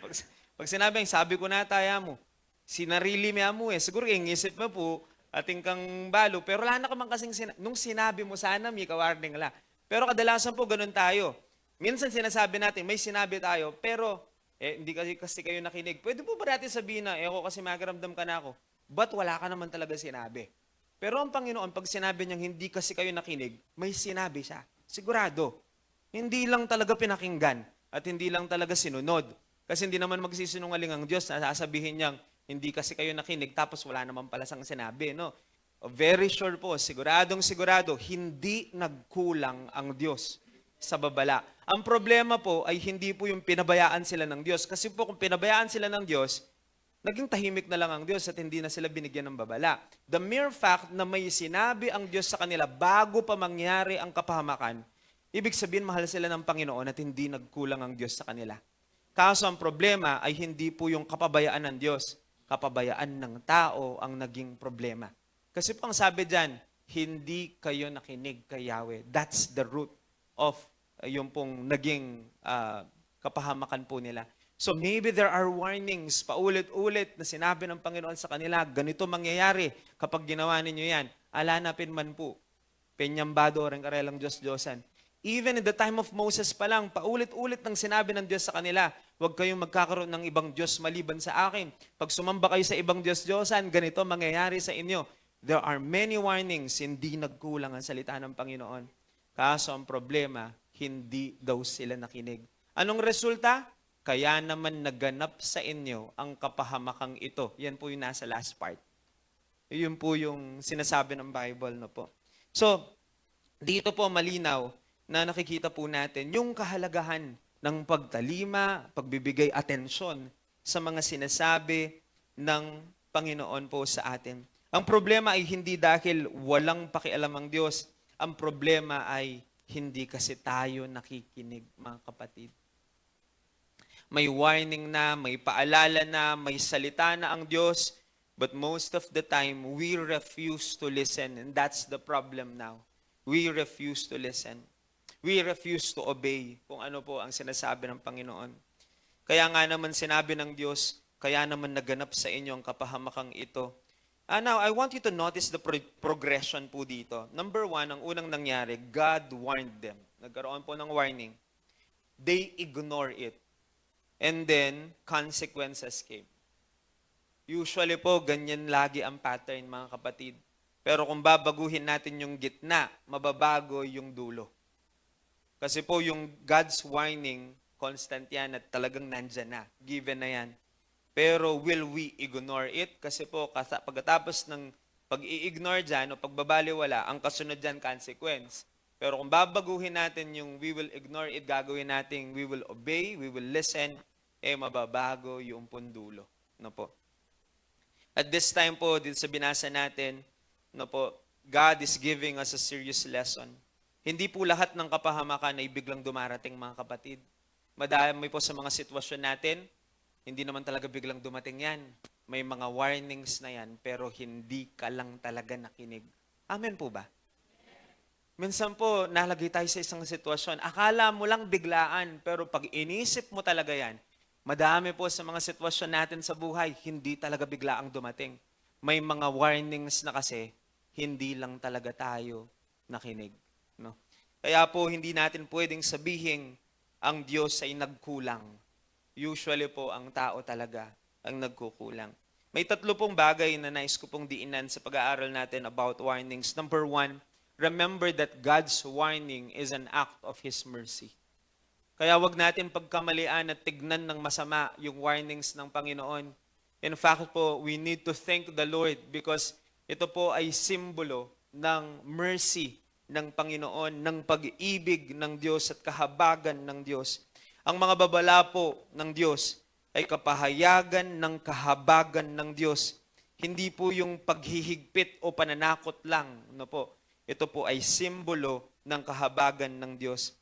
Speaker 1: Pag sinabing, sabi ko nata, ya mo. Sinarili mo Siguro yung isip mo po, ating kang balo, pero wala na ka man kasing nung sinabi mo, sana may kawarning la. Pero kadalasan po, ganun tayo. Minsan sinasabi natin, may sinabi tayo, pero hindi kasi kayo nakinig. Pwede po ba natin sabihin na, ako kasi magaramdam ka na ako, but wala ka naman talaga sinabi. Pero ang Panginoon, pag sinabi niyang hindi kasi kayo nakinig, may sinabi siya. Sigurado. Hindi lang talaga pinakinggan at hindi lang talaga sinunod. Kasi hindi naman magsisinungaling ang Diyos na sasabihin niyang hindi kasi kayo nakinig tapos wala naman pala sang sinabi. No? Very sure po, siguradong sigurado, hindi nagkulang ang Diyos sa babala. Ang problema po ay hindi po yung pinabayaan sila ng Diyos. Kasi po kung pinabayaan sila ng Diyos, naging tahimik na lang ang Diyos at hindi na sila binigyan ng babala. The mere fact na may sinabi ang Diyos sa kanila bago pa mangyari ang kapahamakan, ibig sabihin mahal sila ng Panginoon at hindi nagkulang ang Diyos sa kanila. Kaso ang problema ay hindi po yung kapabayaan ng Diyos. Kapabayaan ng tao ang naging problema. Kasi po ang sabi dyan, hindi kayo nakinig kay Yahweh. That's the root of yung pong naging kapahamakan po nila. So maybe there are warnings, paulit-ulit na sinabi ng Panginoon sa kanila, ganito mangyayari kapag ginawa ninyo yan. Alanapin man po, penyambado rin karelang Diyos-Diyosan. Even in the time of Moses pa lang, paulit-ulit nang sinabi ng Diyos sa kanila, huwag kayong magkakaroon ng ibang Diyos maliban sa akin. Pag sumamba kayo sa ibang Diyos-Diyosan, ganito mangyayari sa inyo. There are many warnings, hindi nagkulang ang salita ng Panginoon. Kaso ang problema, hindi daw sila nakinig. Anong resulta? Kaya naman naganap sa inyo ang kapahamakang ito. Yan po yung nasa last part. Yun po yung sinasabi ng Bible. No po. So, dito po malinaw na nakikita po natin yung kahalagahan ng pagtalima, pagbibigay atensyon sa mga sinasabi ng Panginoon po sa atin. Ang problema ay hindi dahil walang pakialam ang Diyos. Ang problema ay hindi kasi tayo nakikinig, mga kapatid. May warning na, may paalala na, may salita na ang Diyos. But most of the time, we refuse to listen. And that's the problem now. We refuse to listen. We refuse to obey kung ano po ang sinasabi ng Panginoon. Kaya nga naman sinabi ng Diyos, kaya naman naganap sa inyo ang kapahamakang ito. Now, I want you to notice the progression po dito. Number 1, ang unang nangyari, God warned them. Nagkaroon po ng warning. They ignore it. And then, consequences came. Usually po, ganyan lagi ang pattern, mga kapatid. Pero kung babaguhin natin yung gitna, mababago yung dulo. Kasi po yung God's warning, constant yan at talagang nandyan na. Given na yan. Pero will we ignore it? Kasi po pagkatapos ng pag-i-ignore dyan o pagbabaliwala, ang kasunod dyan consequence. Pero kung babaguhin natin yung we will ignore it, gagawin natin we will obey, we will listen, mababago yung pundulo. No po. At this time po, dito sa binasa natin, no po, God is giving us a serious lesson. Hindi po lahat ng kapahamakan ay biglang dumarating, mga kapatid. Madami po sa mga sitwasyon natin, hindi naman talaga biglang dumating yan. May mga warnings na yan, pero hindi ka lang talaga nakinig. Amen po ba? Minsan po, nalagay tayo sa isang sitwasyon. Akala mo lang biglaan, pero pag inisip mo talaga yan, madami po sa mga sitwasyon natin sa buhay, hindi talaga biglaang dumating. May mga warnings na kasi, hindi lang talaga tayo nakinig. No? Kaya po, hindi natin pwedeng sabihin ang Diyos ay nagkulang. Usually po, ang tao talaga ang nagkukulang. May 3 pong bagay na nais ko pong diinan sa pag-aaral natin about warnings. Number 1, remember that God's warning is an act of His mercy. Kaya wag natin pagkamalian at tignan ng masama yung warnings ng Panginoon. In fact po, we need to thank the Lord because ito po ay simbolo ng mercy ng Panginoon, ng pag-ibig ng Diyos at kahabagan ng Diyos. Ang mga babala po ng Diyos ay kapahayagan ng kahabagan ng Diyos. Hindi po yung paghihigpit o pananakot lang. No po? Ito po ay simbolo ng kahabagan ng Diyos.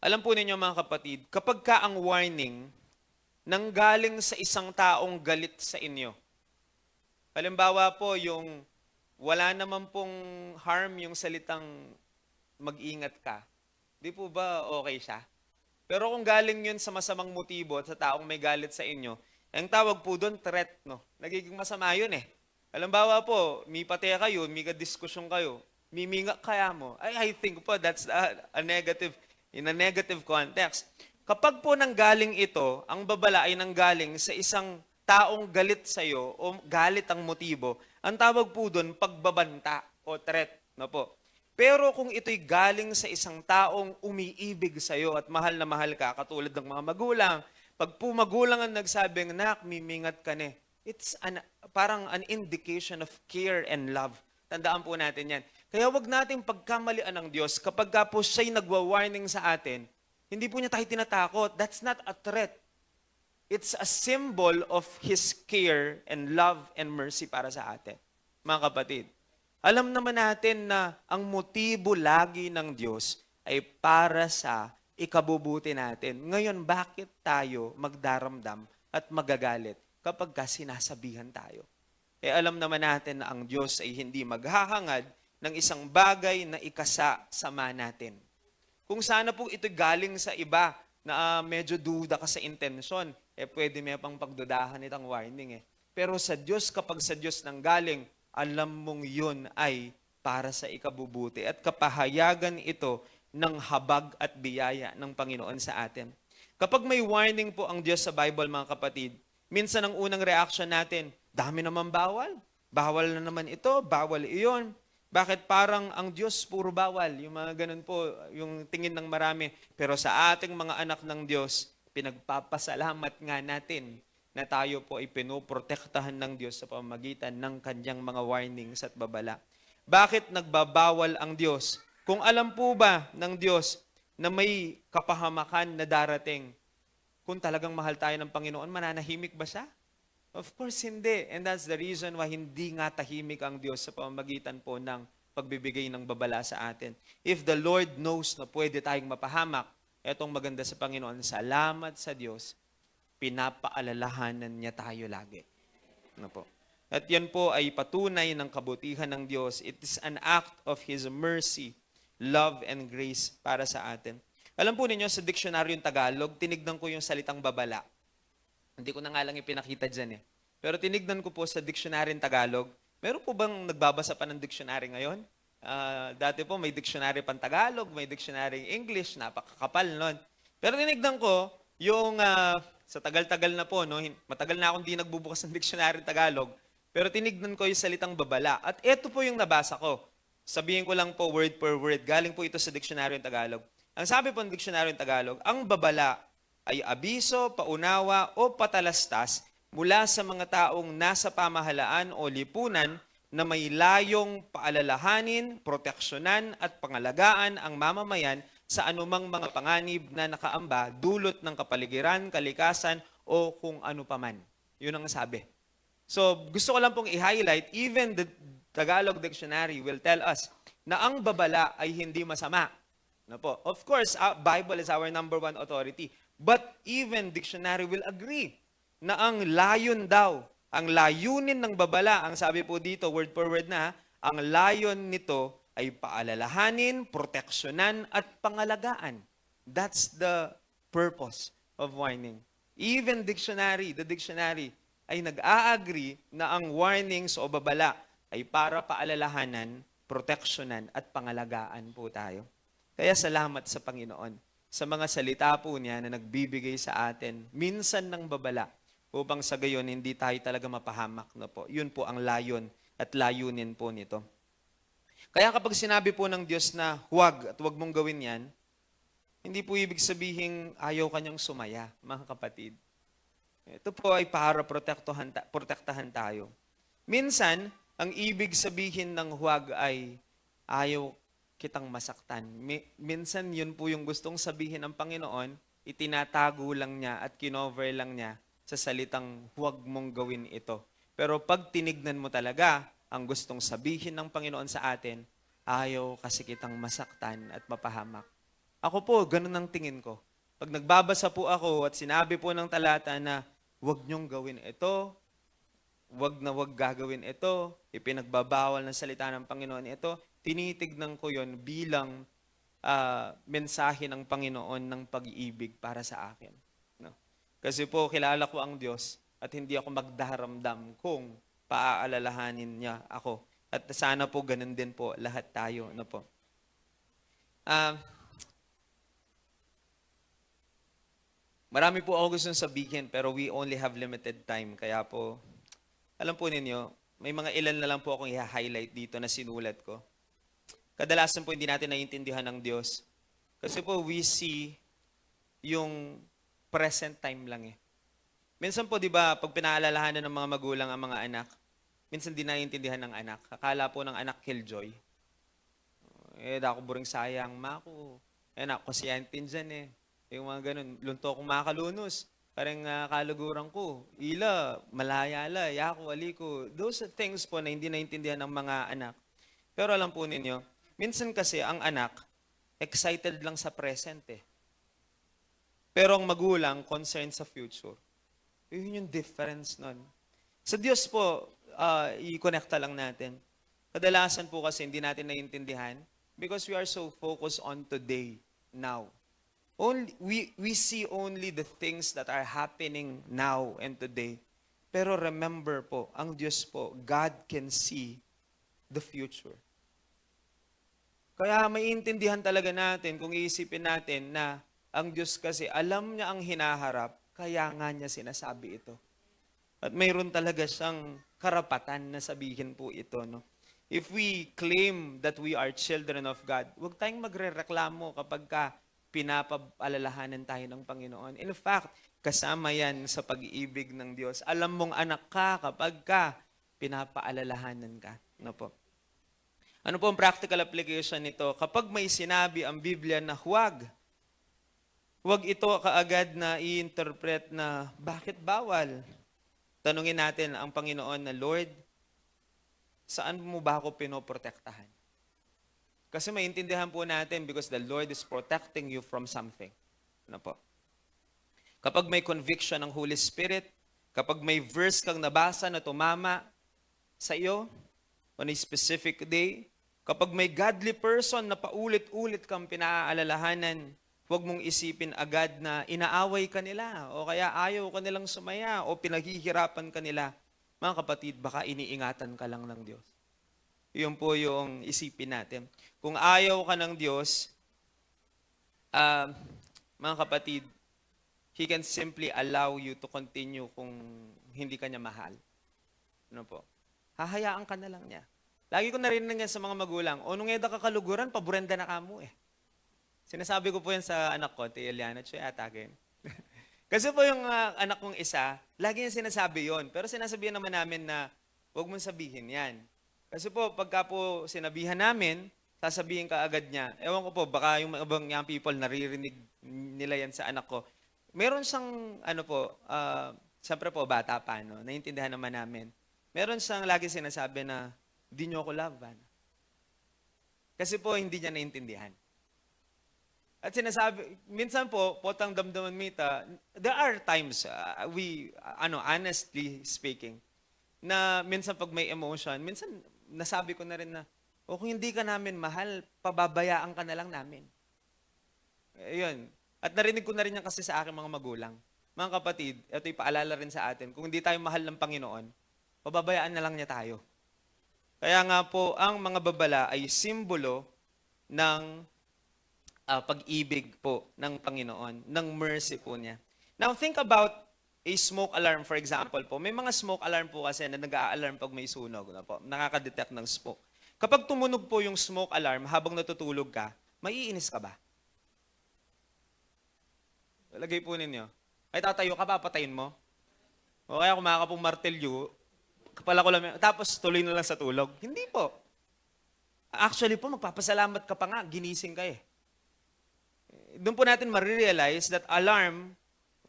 Speaker 1: Alam po ninyo, mga kapatid, kapag ka ang warning nanggaling sa isang taong galit sa inyo, halimbawa po yung wala naman pong harm yung salitang mag-ingat ka, di po ba okay siya? Pero kung galing yun sa masamang motibo at sa taong may galit sa inyo, ang tawag po doon, threat, no? Nagiging masama yun eh. Halimbawa po, may pati kayo, may kadiskusyon kayo, miminga kaya mo. I think po that's a negative, in a negative context. Kapag po nanggaling ito, ang babala ay nanggaling sa isang taong galit sa iyo o galit ang motibo, ang tawag po doon pagbabanta o threat, no po. Pero kung ito'y galing sa isang taong umiibig sa iyo at mahal na mahal ka, katulad ng mga magulang, pag po magulang ang nagsabing, nak, mimingat ka ne, it's parang an indication of care and love. Tandaan po natin yan. Kaya wag nating pagkamalian ng Diyos kapag ka po siya'y nagwa-warning sa atin, hindi po niya tayo tinatakot. That's not a threat. It's a symbol of His care and love and mercy para sa atin. Mga kapatid, alam naman natin na ang motibo lagi ng Diyos ay para sa ikabubuti natin. Ngayon, bakit tayo magdaramdam at magagalit kapag ka sinasabihan tayo? Alam naman natin na ang Diyos ay hindi maghahangad ng isang bagay na ikasama natin. Kung sana po ito galing sa iba na medyo duda ka sa intensyon, pwede may pang pagdudahan itong warning. Pero sa Diyos, kapag sa Diyos nang galing, alam mong yun ay para sa ikabubuti. At kapahayagan ito ng habag at biyaya ng Panginoon sa atin. Kapag may warning po ang Diyos sa Bible, mga kapatid, minsan ang unang reaction natin, dami naman bawal. Bawal na naman ito, bawal iyon. Bakit parang ang Diyos puro bawal? Yung mga ganun po, yung tingin ng marami. Pero sa ating mga anak ng Diyos, pinagpapasalamat nga natin na tayo po ay pinoprotektahan ng Diyos sa pamamagitan ng kanyang mga warnings at babala. Bakit nagbabawal ang Diyos? Kung alam po ba ng Diyos na may kapahamakan na darating, kung talagang mahal tayo ng Panginoon, mananahimik ba siya? Of course, hindi. And that's the reason why hindi nga tahimik ang Diyos sa pamamagitan po ng pagbibigay ng babala sa atin. If the Lord knows na pwede tayong mapahamak, Etong maganda sa Panginoon, salamat sa Diyos, pinapaalalahanan niya tayo lagi. Ano po? At yan po ay patunay ng kabutihan ng Diyos. It is an act of His mercy, love, and grace para sa atin. Alam po ninyo, sa diksionaryong Tagalog, tinignan ko yung salitang babala. Hindi ko na nga lang ipinakita dyan eh. Pero tinignan ko po sa diksionaryong Tagalog. Meron po bang nagbabasa pa ng diksyonary ngayon? Dati po may dictionary pang Tagalog, may dictionary English, napakakapal nun. Pero tinignan ko, yung sa tagal-tagal na po, no, matagal na akong di nagbubukas ng dictionary Tagalog, pero tinignan ko yung salitang babala. At ito po yung nabasa ko. Sabihin ko lang po word per word. Galing po ito sa dictionary Tagalog. Ang sabi po ng dictionary Tagalog, ang babala ay abiso, paunawa o patalastas mula sa mga taong nasa pamahalaan o lipunan na may layong paalalahanin, proteksyonan at pangalagaan ang mamamayan sa anumang mga panganib na nakaamba dulot ng kapaligiran, kalikasan o kung ano paman. Yun ang sabi. So gusto ko lang pong i-highlight, even the Tagalog Dictionary will tell us na ang babala ay hindi masama. No po? Of course, Bible is our number one authority. But even dictionary will agree na ang layon daw, ang layunin ng babala, ang sabi po dito, word per word na, ang layon nito ay paalalahanin, proteksyonan, at pangalagaan. That's the purpose of warning. Even dictionary, the dictionary, ay nag-a-agree na ang warnings o babala ay para paalalahanan, proteksyonan, at pangalagaan po tayo. Kaya salamat sa Panginoon sa mga salita po niya na nagbibigay sa atin minsan ng babala upang sa gayon hindi tayo talaga mapahamak na po. Yun po ang layon at layunin po nito. Kaya kapag sinabi po ng Diyos na huwag at huwag mong gawin yan, hindi po ibig sabihin ayaw kanyang sumaya, mga kapatid. Ito po ay para protektahan tayo. Minsan, ang ibig sabihin ng huwag ay ayaw kitang masaktan. Minsan yun po yung gustong sabihin ng Panginoon, itinatago lang niya at kinover lang niya sa salitang huwag mong gawin ito. Pero pag tinignan mo talaga, ang gustong sabihin ng Panginoon sa atin, ayaw kasi kitang masaktan at mapahamak. Ako po, ganun ang tingin ko. Pag nagbabasa po ako at sinabi po ng talata na huwag niyong gawin ito, wag na wag gagawin ito, ipinagbabawal ng salita ng Panginoon ito, tinitignan ko yon bilang mensahe ng Panginoon ng pag-ibig para sa akin. No? Kasi po, kilala ko ang Diyos at hindi ako magdaramdam kung paaalalahanin niya ako. At sana po ganun din po lahat tayo. No po? Marami po ako gustong sabihin pero we only have limited time. Kaya po, alam po ninyo, may mga ilan na lang po akong i-highlight dito na sinulat ko. Kadalasan po hindi natin naiintindihan ng Diyos. Kasi po we see yung present time lang eh. Minsan po 'di ba pag pinaalalahanan ng mga magulang ang mga anak, minsan di naiintindihan ng anak. Akala po ng anak killjoy. Dako buring sayang, mako. Ako si Antin dyan eh. Yung mga ganun, lunto akong makalunos. Parang kaluguran ko, ila, malayala, yako, aliko. Those are things po na hindi naiintindihan ng mga anak. Pero alam po ninyo, minsan kasi ang anak, excited lang sa present eh. Pero ang magulang, concerned sa future. Yun yung difference nun. Sa Diyos po, i-connecta lang natin. Kadalasan po kasi hindi natin naiintindihan because we are so focused on today, now. We see only the things that are happening now and today. Pero remember po, ang Diyos po, God can see the future. Kaya maiintindihan talaga natin kung iisipin natin na ang Diyos kasi alam niya ang hinaharap, kaya nga niya sinasabi ito. At mayroon talaga siyang karapatan na sabihin po ito. No? If we claim that we are children of God, huwag tayong magrereklamo kapag pinapaalalahanan tayo ng Panginoon. In fact, kasama yan sa pag-iibig ng Diyos. Alam mong anak ka kapag pinapaalalahanan ka. Ano po? Ano po ang practical application nito? Kapag may sinabi ang Biblia na huwag ito kaagad na i-interpret na bakit bawal? Tanungin natin ang Panginoon na, Lord, saan mo ba ako pinoprotektahan? Kasi maintindihan po natin because the Lord is protecting you from something. Ano po? Kapag may conviction ng Holy Spirit, kapag may verse kang nabasa na tumama sa iyo on a specific day, kapag may godly person na paulit-ulit kang pinaalalahanan, huwag mong isipin agad na inaaway ka nila o kaya ayaw ka nilang sumaya o pinaghihirapan ka nila. Mga kapatid, baka iniingatan ka lang ng Diyos. Yun po yung isipin natin. Kung ayaw ka ng Diyos, mga kapatid, He can simply allow you to continue kung hindi ka niya mahal. Ano po? Hahayaan ka na lang niya. Lagi ko narinig yan sa mga magulang, o nung eda kakaluguran, paborenda na kamo eh. Sinasabi ko po yan sa anak ko, Tia Eliana, siya atake. Kasi po yung anak kong isa, lagi niya sinasabi yon. Pero sinasabihan naman namin na, huwag mong sabihin yan. Kasi po, pagka po sinabihan namin, sasabihin ka agad niya. Ewan ko po, baka yung ibang young people naririnig nila yan sa anak ko. Meron siyang, siyempre po, bata pa, no? Naiintindihan naman namin. Meron siyang lagi sinasabi na, di niyo ako love, Kasi po, hindi niya naiintindihan. At sinasabi, minsan po, potang damdaman mita, there are times, honestly speaking, na minsan pag may emotion, minsan nasabi ko na rin na, o kung hindi ka namin mahal, pababayaan ka na lang namin. Ayun. At narinig ko na rin yan kasi sa aking mga magulang. Mga kapatid, ito ipaalala rin sa atin, kung hindi tayo mahal ng Panginoon, pababayaan na lang niya tayo. Kaya nga po, ang mga babala ay simbolo ng pag-ibig po ng Panginoon, ng mercy po niya. Now, think about a smoke alarm, for example po. May mga smoke alarm po kasi na nag-a-alarm pag may sunog. Na po, nakaka-detect ng smoke. Kapag tumunog po yung smoke alarm habang natutulog ka, maiinis ka ba? Lagay po ninyo. Ay, tatayo ka, papatayin mo? O kaya kumaka pong martelyo, kapala ko lang, tapos tuloy na lang sa tulog. Hindi po. Actually po, magpapasalamat ka pa nga, ginising ka eh. Doon po natin marirealize that alarm,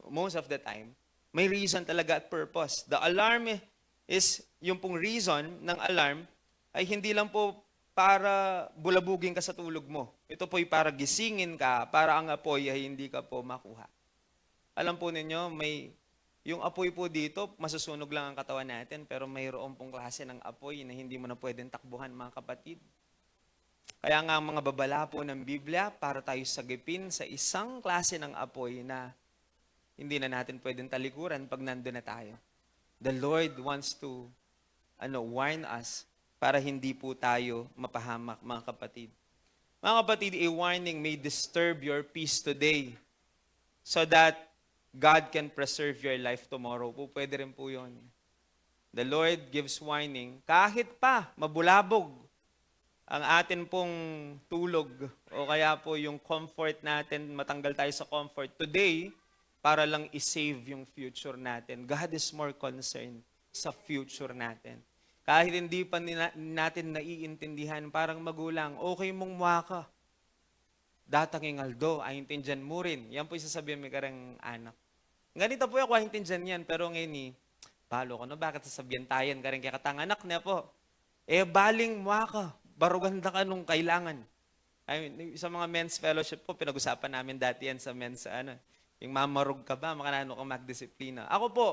Speaker 1: most of the time, may reason talaga at purpose. The alarm is, yung pong reason ng alarm, ay hindi lang po para bulabugin ka sa tulog mo. Ito po'y para gisingin ka, para ang apoy ay hindi ka po makuha. Alam po ninyo, yung apoy po dito, masusunog lang ang katawan natin, pero mayroon pong klase ng apoy na hindi mo na pwedeng takbuhan, mga kapatid. Kaya nga ang mga babala po ng Biblia, para tayo sagipin sa isang klase ng apoy na hindi na natin pwedeng talikuran pag nandun na tayo. The Lord wants to warn us para hindi po tayo mapahamak, mga kapatid. Mga kapatid, a warning may disturb your peace today so that God can preserve your life tomorrow. Po, pwede rin po yun. The Lord gives warning kahit pa mabulabog ang atin pong tulog o kaya po yung comfort natin, matanggal tayo sa comfort today para lang i-save yung future natin. God is more concerned sa future natin. Kahit hindi pa natin naiintindihan, parang magulang, okay mong muha datang Aldo, aintindihan mo rin. Yan po isasabihin may karang anak. Ganito po ako aintindihan yan, pero ngayon palo ko na, bakit sasabihin tayo karang kaya katanganak niya po. Baling muha baruganda ka nung kailangan. I mean, sa mga men's fellowship po, pinag-usapan namin dati yan sa men's, yung mamarug ka ba, makanano kang magdisiplina. Ako po,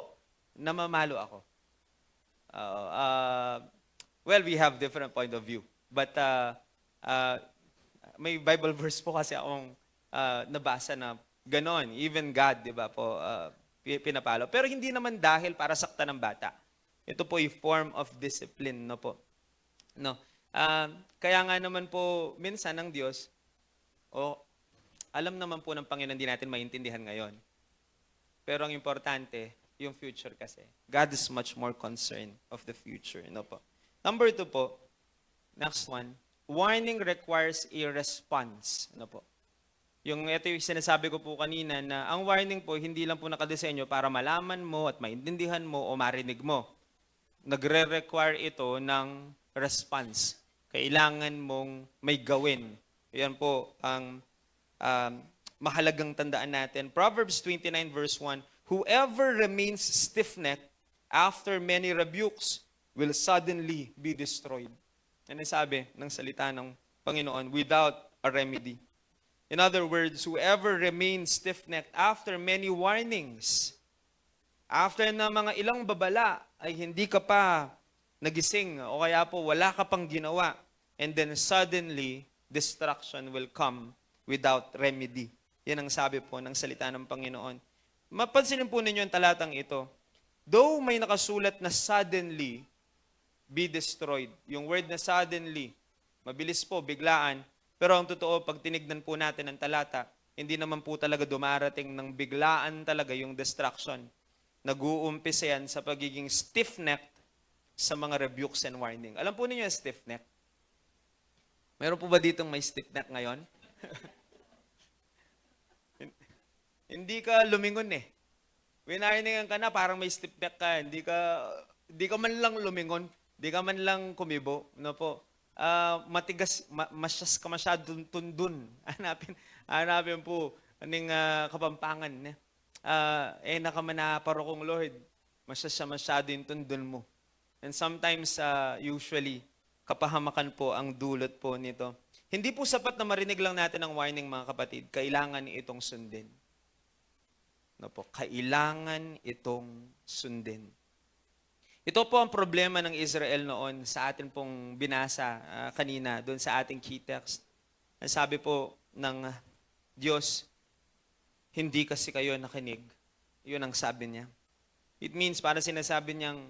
Speaker 1: namamalo ako. Well, we have different point of view. But may Bible verse po kasi akong nabasa na ganon. Even God, di ba po, pinapalo. Pero hindi naman dahil para sakta ng bata. Ito po yung form of discipline, no po. No. Kaya nga naman po, minsan ng Diyos, alam naman po ng Panginoon, hindi natin maintindihan ngayon. Pero ang importante, yung future kasi. God is much more concerned of the future. No po. Number 2 po, next one, warning requires a response. Ano po? Ito yung sinasabi ko po kanina na ang warning po, hindi lang po nakadesenyo para malaman mo at maintindihan mo o marinig mo. Nagre-require ito ng response. Kailangan mong may gawin. Yan po ang mahalagang tandaan natin. Proverbs 29 verse 1, whoever remains stiff-necked after many rebukes will suddenly be destroyed. Yan ang sabi ng salita ng Panginoon, without a remedy. In other words, whoever remains stiff-necked after many warnings, after na mga ilang babala, ay hindi ka pa nagising o kaya po wala ka pang ginawa, and then suddenly, destruction will come without remedy. Yan ang sabi po ng salita ng Panginoon. Mapansinin po ninyo ang talatang ito. Though may nakasulat na suddenly be destroyed, yung word na suddenly, mabilis po, biglaan, pero ang totoo, pag tinignan po natin ang talata, hindi naman po talaga dumarating ng biglaan talaga yung destruction. Nag-uumpisa yan sa pagiging stiff-necked sa mga rebukes and warning. Alam po ninyo yung stiff-neck? Meron po ba ditong may stiff-neck ngayon? Hindi ka lumingon eh. Winarningan ka na, parang may stiff-neck ka. Hindi ka man lang lumingon. Hindi ka man lang kumibo. No po? Matigas, masyas ka masyadong tundun. Hanapin po, aning kapampangan. Nakamanaparokong Lord, masyas siya masyado yung tundun mo. And sometimes, usually, kapahamakan po ang dulot po nito. Hindi po sapat na marinig lang natin ang warning, mga kapatid. Kailangan itong sundin. No po, kailangan itong sundin. Ito po ang problema ng Israel noon sa atin pong binasa kanina, doon sa ating key text. Ang sabi po ng Diyos, hindi kasi kayo nakinig. Yun ang sabi niya. It means, para sinasabi niyang,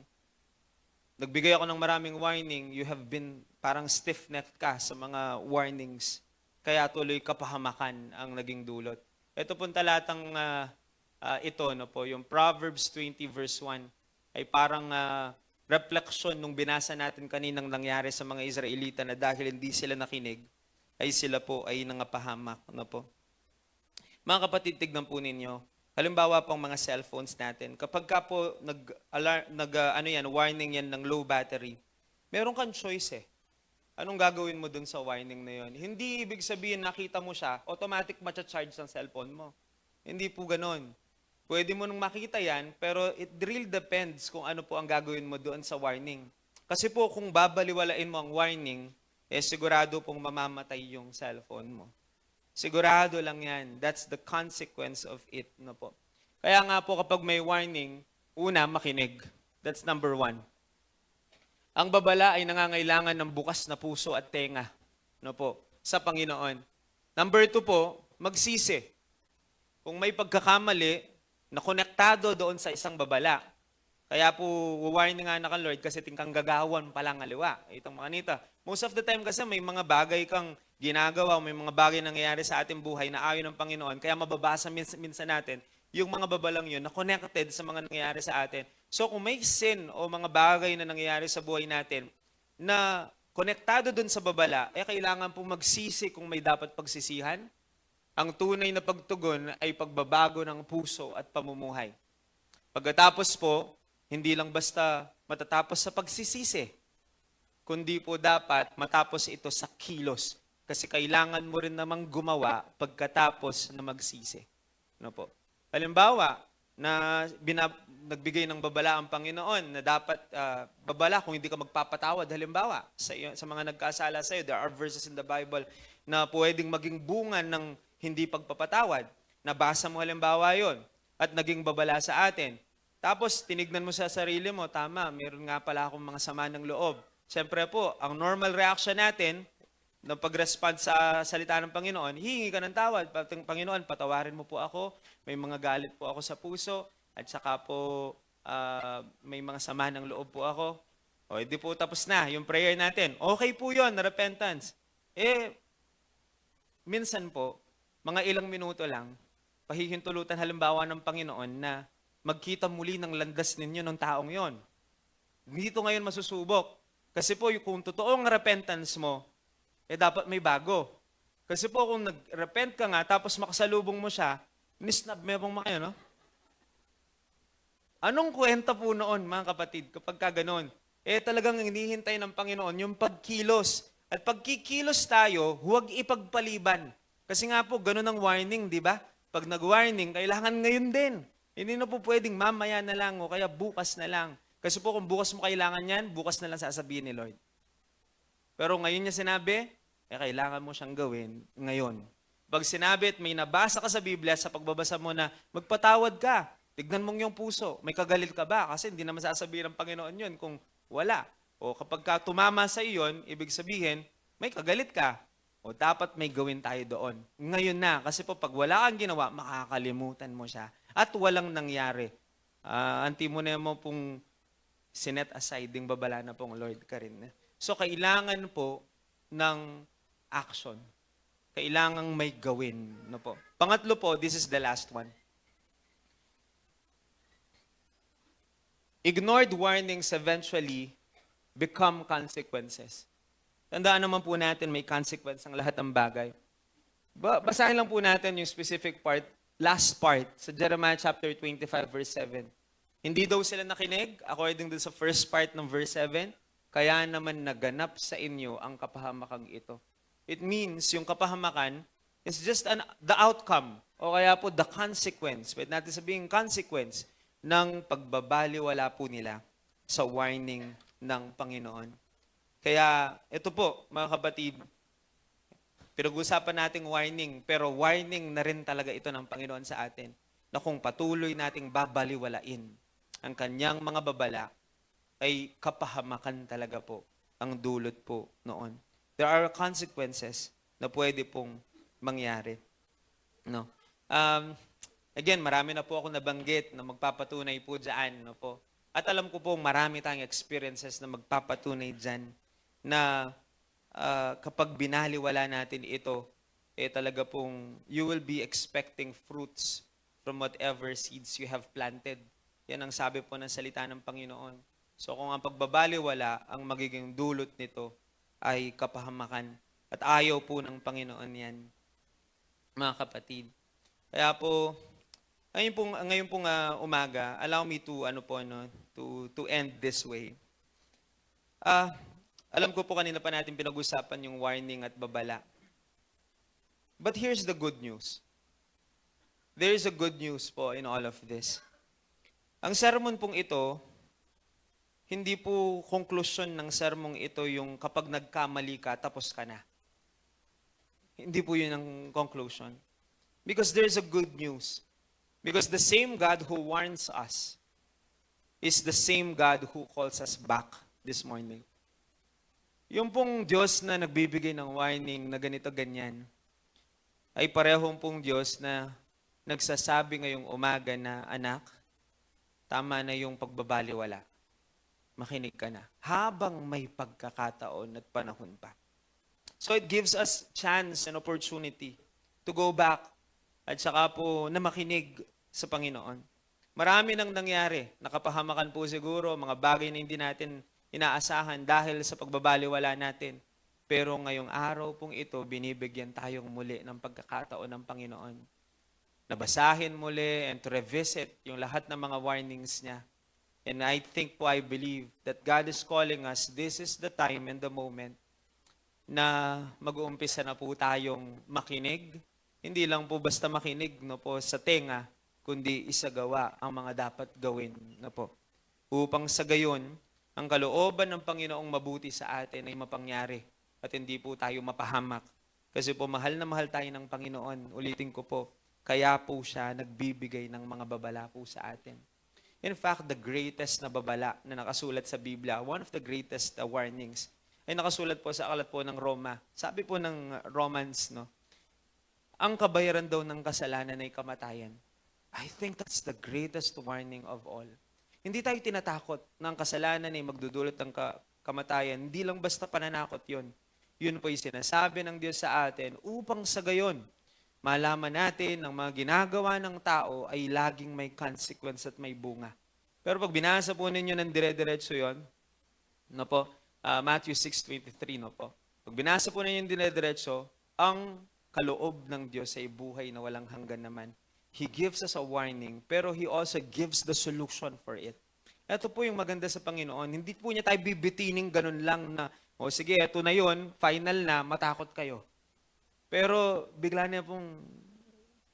Speaker 1: nagbigay ako ng maraming warning, you have been parang stiff-necked ka sa mga warnings. Kaya tuloy kapahamakan ang naging dulot. Ito pong talatang ito, no po, yung Proverbs 20 verse 1, ay parang reflection nung binasa natin kaninang nangyari sa mga Israelita na dahil hindi sila nakinig, ay sila po ay nangapahamak. No po. Mga kapatid, tignan po ninyo, halimbawa pang mga cellphones natin, kapag ka po warning yan ng low battery, meron kang choice eh. Anong gagawin mo dun sa warning na yun? Hindi ibig sabihin nakita mo siya, automatic matcha-charge ng cellphone mo. Hindi po ganon. Pwede mo nung makita yan, pero it really depends kung ano po ang gagawin mo doon sa warning. Kasi po kung babaliwalain mo ang warning, sigurado pong mamamatay yung cellphone mo. Sigurado lang yan. That's the consequence of it. No po. Kaya nga po kapag may warning, una, makinig. That's number 1. Ang babala ay nangangailangan ng bukas na puso at tenga. No po, sa Panginoon. Number 2 po, magsisi. Kung may pagkakamali, na konektado doon sa isang babala. Kaya po, warning nga na ka Lord kasi tingkang gagawan palang aliwa. Itong mga nita. Most of the time kasi may mga bagay kang ginagawa, may mga bagay nangyayari sa ating buhay na ayon ng Panginoon. Kaya mababasa minsan natin yung mga babalang yun na connected sa mga nangyayari sa atin. So kung may sin o mga bagay na nangyayari sa buhay natin na konektado doon sa babala, kailangan po magsisi kung may dapat pagsisihan. Ang tunay na pagtugon ay pagbabago ng puso at pamumuhay. Pagkatapos po, hindi lang basta matatapos sa pagsisisi, kundi po dapat matapos ito sa kilos. Kasi kailangan mo rin namang gumawa pagkatapos na magsisi. Ano po? Halimbawa, na nagbigay ng babala ang Panginoon na dapat babala kung hindi ka magpapatawad. Halimbawa, sa mga nagkasala sa iyo, there are verses in the Bible na pwedeng maging bunga ng hindi pagpapatawad. Nabasa mo halimbawa yon at naging babala sa atin. Tapos tinignan mo sa sarili mo, tama, meron nga pala akong mga sama ng loob. Siyempre po, ang normal reaction natin na pag-respond sa salita ng Panginoon, hihingi ka ng tawad. Panginoon, patawarin mo po ako, may mga galit po ako sa puso, at saka po may mga sama ng loob po ako. O, hindi po tapos na yung prayer natin. Okay po yun, repentance. Minsan po, mga ilang minuto lang, pahihintulutan halimbawa ng Panginoon na magkita muli ng landas ninyo ng taong yon. Dito ngayon masusubok. Kasi po, kung totoong repentance mo, dapat may bago. Kasi po, kung nag-repent ka nga, tapos makasalubong mo siya, nisnab mo mga kayo, no? Anong kwenta po noon, mga kapatid, kapag ka ganon? Talagang hinihintay ng Panginoon yung pagkilos. At pagkikilos tayo, huwag ipagpaliban. Kasi nga po, ganun ang warning, di ba? Pag nag-warning, kailangan ngayon din. Hindi na po pwedeng mamaya na lang o kaya bukas na lang. Kasi po kung bukas mo kailangan yan, bukas na lang sasabihin ni Lord. Pero ngayon niya sinabi, kailangan mo siyang gawin ngayon. Pag sinabi at may nabasa ka sa Biblia, sa pagbabasa mo na magpatawad ka, tignan mong yung puso, may kagalit ka ba? Kasi hindi naman sasabihin ng Panginoon yun kung wala. O kapag ka tumama sa iyon, ibig sabihin, may kagalit ka. O dapat may gawin tayo doon. Ngayon na, kasi po pag wala kang ginawa, makakalimutan mo siya. At walang nangyari. Anti mo na mo pong sinet aside yung babala na pong Lord ka rin. So kailangan po ng action. Kailangang may gawin. No po. Pangatlo po, this is the last one. Ignored warnings eventually become consequences. Tandaan naman po natin, may consequence ang lahat ng bagay. Basahin lang po natin yung specific part, last part, sa Jeremiah chapter 25, verse 7. Hindi daw sila nakinig, according to sa first part ng verse 7, kaya naman naganap sa inyo ang kapahamakang ito. It means yung kapahamakan is just the outcome o kaya po the consequence. Pwede natin sabihin consequence ng pagbabaliwala po nila sa warning ng Panginoon. Kaya ito po mga kapatid, pinag-usapan nating warning pero warning na rin talaga ito ng Panginoon sa atin na kung patuloy nating babaliwalain ang kanyang mga babala ay kapahamakan talaga po ang dulot po noon. There are consequences na pwede pong mangyari. No? Again, marami na po ako nabanggit na magpapatunay po dyan. No po? At alam ko po, marami tayong experiences na magpapatunay dyan na kapag binaliwala natin ito, talaga pong you will be expecting fruits from whatever seeds you have planted. Yan ang sabi po ng salita ng Panginoon. So kung ang pagbabaliwala, ang magiging dulot nito, ay kapahamakan. At ayaw po ng Panginoon yan, mga kapatid. Kaya po, ngayon pong umaga, allow me to, to end this way. Alam ko po kanina pa natin pinag-usapan yung warning at babala. But here's the good news. There is a good news po in all of this. Ang sermon pong ito, hindi po konklusyon ng sermong ito yung kapag nagkamali ka, tapos ka na. Hindi po yun ang conclusion. Because there's a good news. Because the same God who warns us is the same God who calls us back this morning. Yung pong Diyos na nagbibigay ng warning na ganito ganyan, ay parehong pong Diyos na nagsasabi ngayong umaga na, anak, tama na yung pagbabaliwala. Makinig ka na. Habang may pagkakataon at panahon pa. So it gives us chance and opportunity to go back at saka po na makinig sa Panginoon. Marami nang nangyari. Nakapahamakan po siguro mga bagay na hindi natin inaasahan dahil sa pagbabaliwala natin. Pero ngayong araw pong ito, binibigyan tayong muli ng pagkakataon ng Panginoon. Nabasahin muli and to revisit yung lahat ng mga warnings niya. And I think po, I believe that God is calling us, this is the time and the moment na mag-uumpisa na po tayong makinig. Hindi lang po basta makinig no po sa tenga, kundi isagawa ang mga dapat gawin na po. Upang sa gayon, ang kalooban ng Panginoong mabuti sa atin ay mapangyari at hindi po tayo mapahamak. Kasi po mahal na mahal tayo ng Panginoon. Ulitin ko po, kaya po siya nagbibigay ng mga babala po sa atin. In fact, the greatest na babala na nakasulat sa Biblia, one of the greatest warnings, ay nakasulat po sa aklat po ng Roma. Sabi po ng Romans, no, ang kabayaran daw ng kasalanan ay kamatayan. I think that's the greatest warning of all. Hindi tayo tinatakot na ang kasalanan ay magdudulot ng kamatayan. Hindi lang basta pananakot yun. Yun po yung sinasabi ng Diyos sa atin upang sa gayon, malaman natin ang mga ginagawa ng tao ay laging may consequence at may bunga. Pero pag binasa po ninyo ng dire-diretso yun, no po, Matthew 6:23, no po. Pag binasa po ninyo ng dire-diretso, ang kaloob ng Diyos ay buhay na walang hanggan naman. He gives us a warning, pero He also gives the solution for it. Ito po yung maganda sa Panginoon. Hindi po niya tayo bibitining ganun lang na, o sige, ito na yun, final na, matakot kayo. Pero bigla niya pong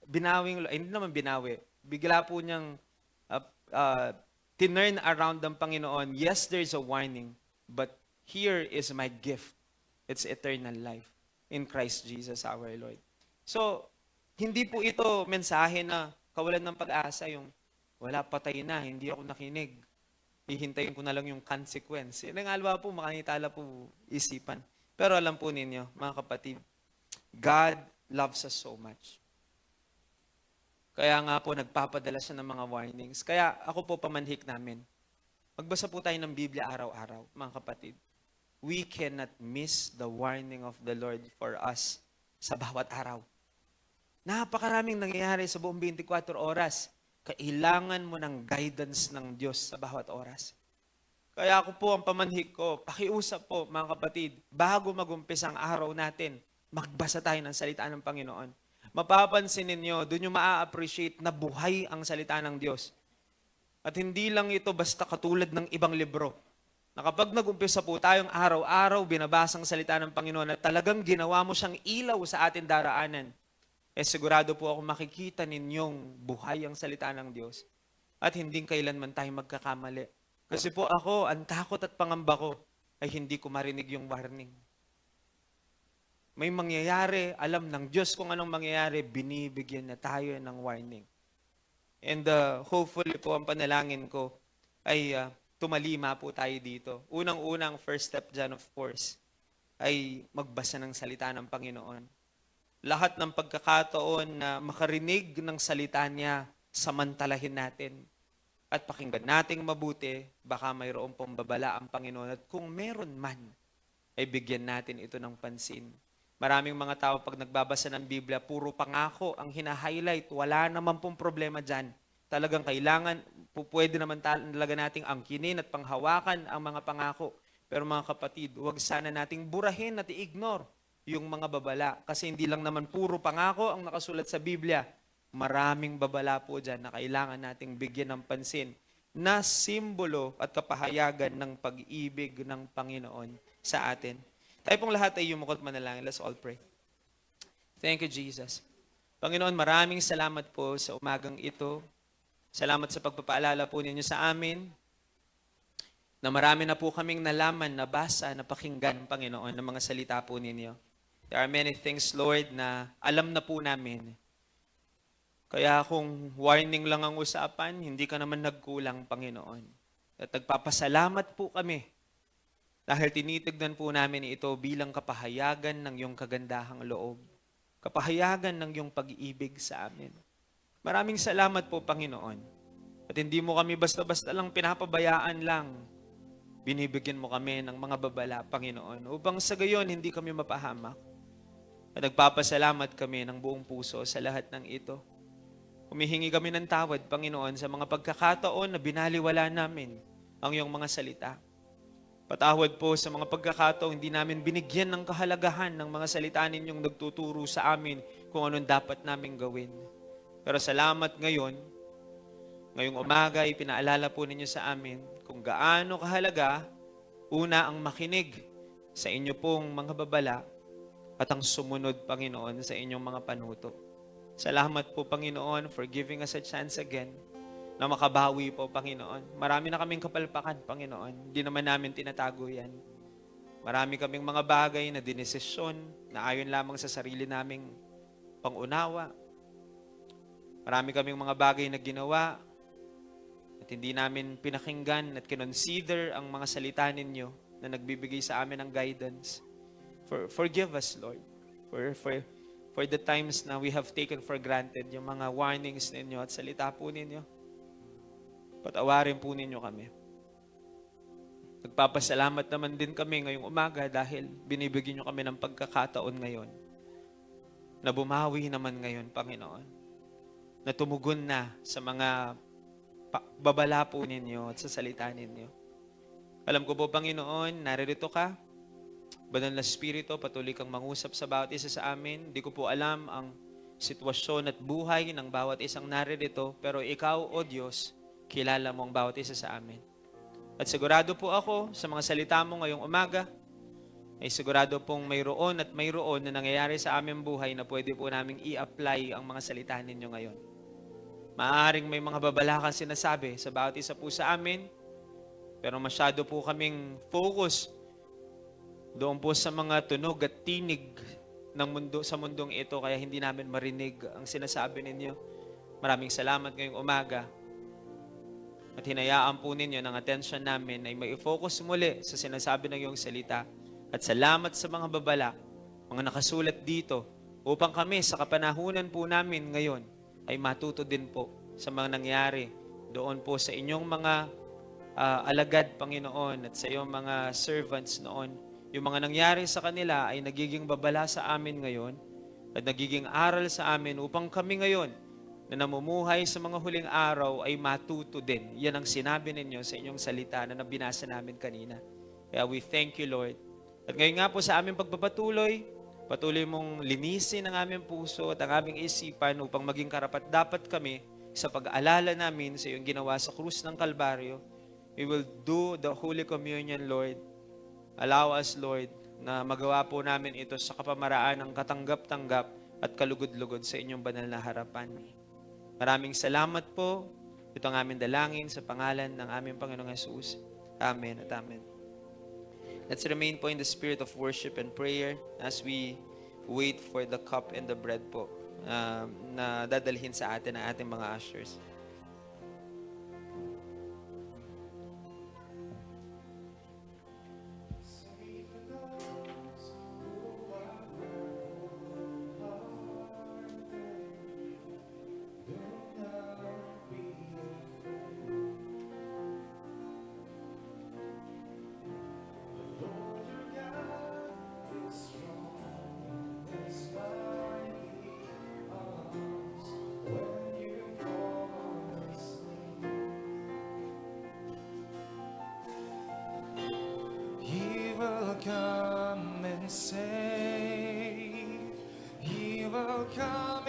Speaker 1: binawing, hindi naman binawi, bigla po niyang tinurn around ng Panginoon. Yes, there's a warning, but here is my gift. It's eternal life in Christ Jesus our Lord. So, hindi po ito mensahe na kawalan ng pag-asa, yung wala, patay na, hindi ako nakinig. Hihintayin ko na lang yung consequence. Yan ang alwa po, makanitala po isipan. Pero alam po ninyo, mga kapatid, God loves us so much. Kaya nga po, nagpapadala siya ng mga warnings. Kaya ako po, pamanhik namin. Magbasa po tayo ng Biblia araw-araw, mga kapatid. We cannot miss the warning of the Lord for us sa bawat araw. Napakaraming nangyayari sa buong 24 oras. Kailangan mo ng guidance ng Diyos sa bawat oras. Kaya ako po, ang pamanhik ko, pakiusap po mga kapatid, bago mag-umpisa ang araw natin, magbasa tayo ng salita ng Panginoon. Mapapansin ninyo, doon nyo maa-appreciate na buhay ang salita ng Diyos. At hindi lang ito basta katulad ng ibang libro. Na kapag nag-umpisa po tayong araw-araw binabasang salita ng Panginoon at talagang ginawa mo siyang ilaw sa ating daraanan, sigurado po ako makikita ninyong buhay ang salita ng Diyos at hindi kailanman tayo magkakamali. Kasi po ako, ang takot at pangamba ko ay hindi ko marinig yung warning. May mangyayari, alam ng Diyos kung anong mangyayari, binibigyan na tayo ng warning. And hopefully po ang panalangin ko ay tumalima po tayo dito. Unang-unang first step dyan, of course, ay magbasa ng salita ng Panginoon. Lahat ng pagkakataon na makarinig ng salita niya, samantalahin natin. At pakinggan nating mabuti, baka mayroon pong babala ang Panginoon. At kung meron man, ay bigyan natin ito ng pansin. Maraming mga tao pag nagbabasa ng Biblia, puro pangako ang hina-highlight. Wala naman pong problema dyan. Talagang kailangan, pwede naman talaga nating angkinin at panghawakan ang mga pangako. Pero mga kapatid, huwag sana nating burahin at i-ignore yung mga babala. Kasi hindi lang naman puro pangako ang nakasulat sa Biblia. Maraming babala po dyan na kailangan nating bigyan ng pansin na simbolo at kapahayagan ng pag-ibig ng Panginoon sa atin. Tayo pong lahat ay yumukot manalangin. Let's all pray. Thank you, Jesus. Panginoon, maraming salamat po sa umagang ito. Salamat sa pagpapaalala po ninyo sa amin na marami na po kaming nalaman, nabasa, napakinggan, Panginoon, ng mga salita po ninyo. There are many things, Lord, na alam na po namin. Kaya kung warning lang ang usapan, hindi ka naman nagkulang, Panginoon. At nagpapasalamat po kami dahil tinitignan po namin ito bilang kapahayagan ng iyong kagandahang loob. Kapahayagan ng iyong pag-ibig sa amin. Maraming salamat po, Panginoon. At hindi mo kami basta-basta lang pinapabayaan lang. Binibigyan mo kami ng mga babala, Panginoon, upang sa gayon hindi kami mapahamak. At nagpapasalamat kami ng buong puso sa lahat ng ito. Humihingi kami ng tawad, Panginoon, sa mga pagkakataon na binaliwala namin ang iyong mga salita. Patawad po sa mga pagkakataon hindi namin binigyan ng kahalagahan ng mga salita ninyong nagtuturo sa amin kung anong dapat naming gawin. Pero salamat ngayong umaga, ipinaalala po ninyo sa amin kung gaano kahalaga, una ang makinig sa inyo pong mga babala at ang sumunod, Panginoon, sa inyong mga panuto. Salamat po, Panginoon, for giving us a chance again na makabawi po, Panginoon. Marami na kaming kapalpakan, Panginoon. Hindi naman namin tinatago yan. Marami kaming mga bagay na dinesisyon na ayon lamang sa sarili naming pangunawa. Marami kaming mga bagay na ginawa at hindi namin pinakinggan at kinonsider ang mga salita ninyo na nagbibigay sa amin ng guidance. Forgive us, Lord, for the times na we have taken for granted yung mga warnings ninyo at salita po ninyo. Patawarin po ninyo kami. Nagpapasalamat naman din kami ngayong umaga dahil binibigyan nyo kami ng pagkakataon ngayon na bumawi naman ngayon, Panginoon, na tumugon na sa mga babala po ninyo at sa salita ninyo. Alam ko po, Panginoon, naririto ka. Banal na Espiritu, patuloy kang mangusap sa bawat isa sa amin. Di ko po alam ang sitwasyon at buhay ng bawat isang naririto, pero ikaw, O Diyos, kilala mo ang bawat isa sa amin. At sigurado po ako sa mga salita mo ngayong umaga, ay sigurado pong mayroon at mayroon na nangyayari sa aming buhay na pwede po naming i-apply ang mga salita ninyo ngayon. Maaaring may mga babala kang sinasabi sa bawat isa po sa amin, pero masyado po kaming focus doon po sa mga tunog at tinig ng mundo sa mundong ito kaya hindi namin marinig ang sinasabi ninyo. Maraming salamat ngayong umaga. At hinayaan po ninyo ng attention namin ay mai-focus muli sa sinasabi ng iyong salita. At salamat sa mga babala, mga nakasulat dito, upang kami sa kapanahunan po namin ngayon ay matuto din po sa mga nangyari doon po sa inyong mga alagad, Panginoon, at sa iyong mga servants noon. Yung mga nangyari sa kanila ay nagiging babala sa amin ngayon at nagiging aral sa amin upang kami ngayon na namumuhay sa mga huling araw ay matuto din. Yan ang sinabi ninyo sa inyong salita na nabinasa namin kanina. Kaya we thank you, Lord. At ngayon nga po sa aming pagpapatuloy, patuloy mong linisin ang aming puso at ang aming isipan upang maging karapat-dapat kami sa pag-aalala namin sa iyong ginawa sa krus ng Kalbaryo. We will do the Holy Communion, Lord. Allow us, Lord, na magawa po namin ito sa kapamaraan ng katanggap-tanggap at kalugod-lugod sa inyong banal na harapan. Maraming salamat po. Ito ang aming dalangin sa pangalan ng aming Panginoong Jesus. Amen at amen. Let's remain po in the spirit of worship and prayer as we wait for the cup and the bread po na dadalhin sa atin ng ating mga ushers.
Speaker 2: Come and save. He will come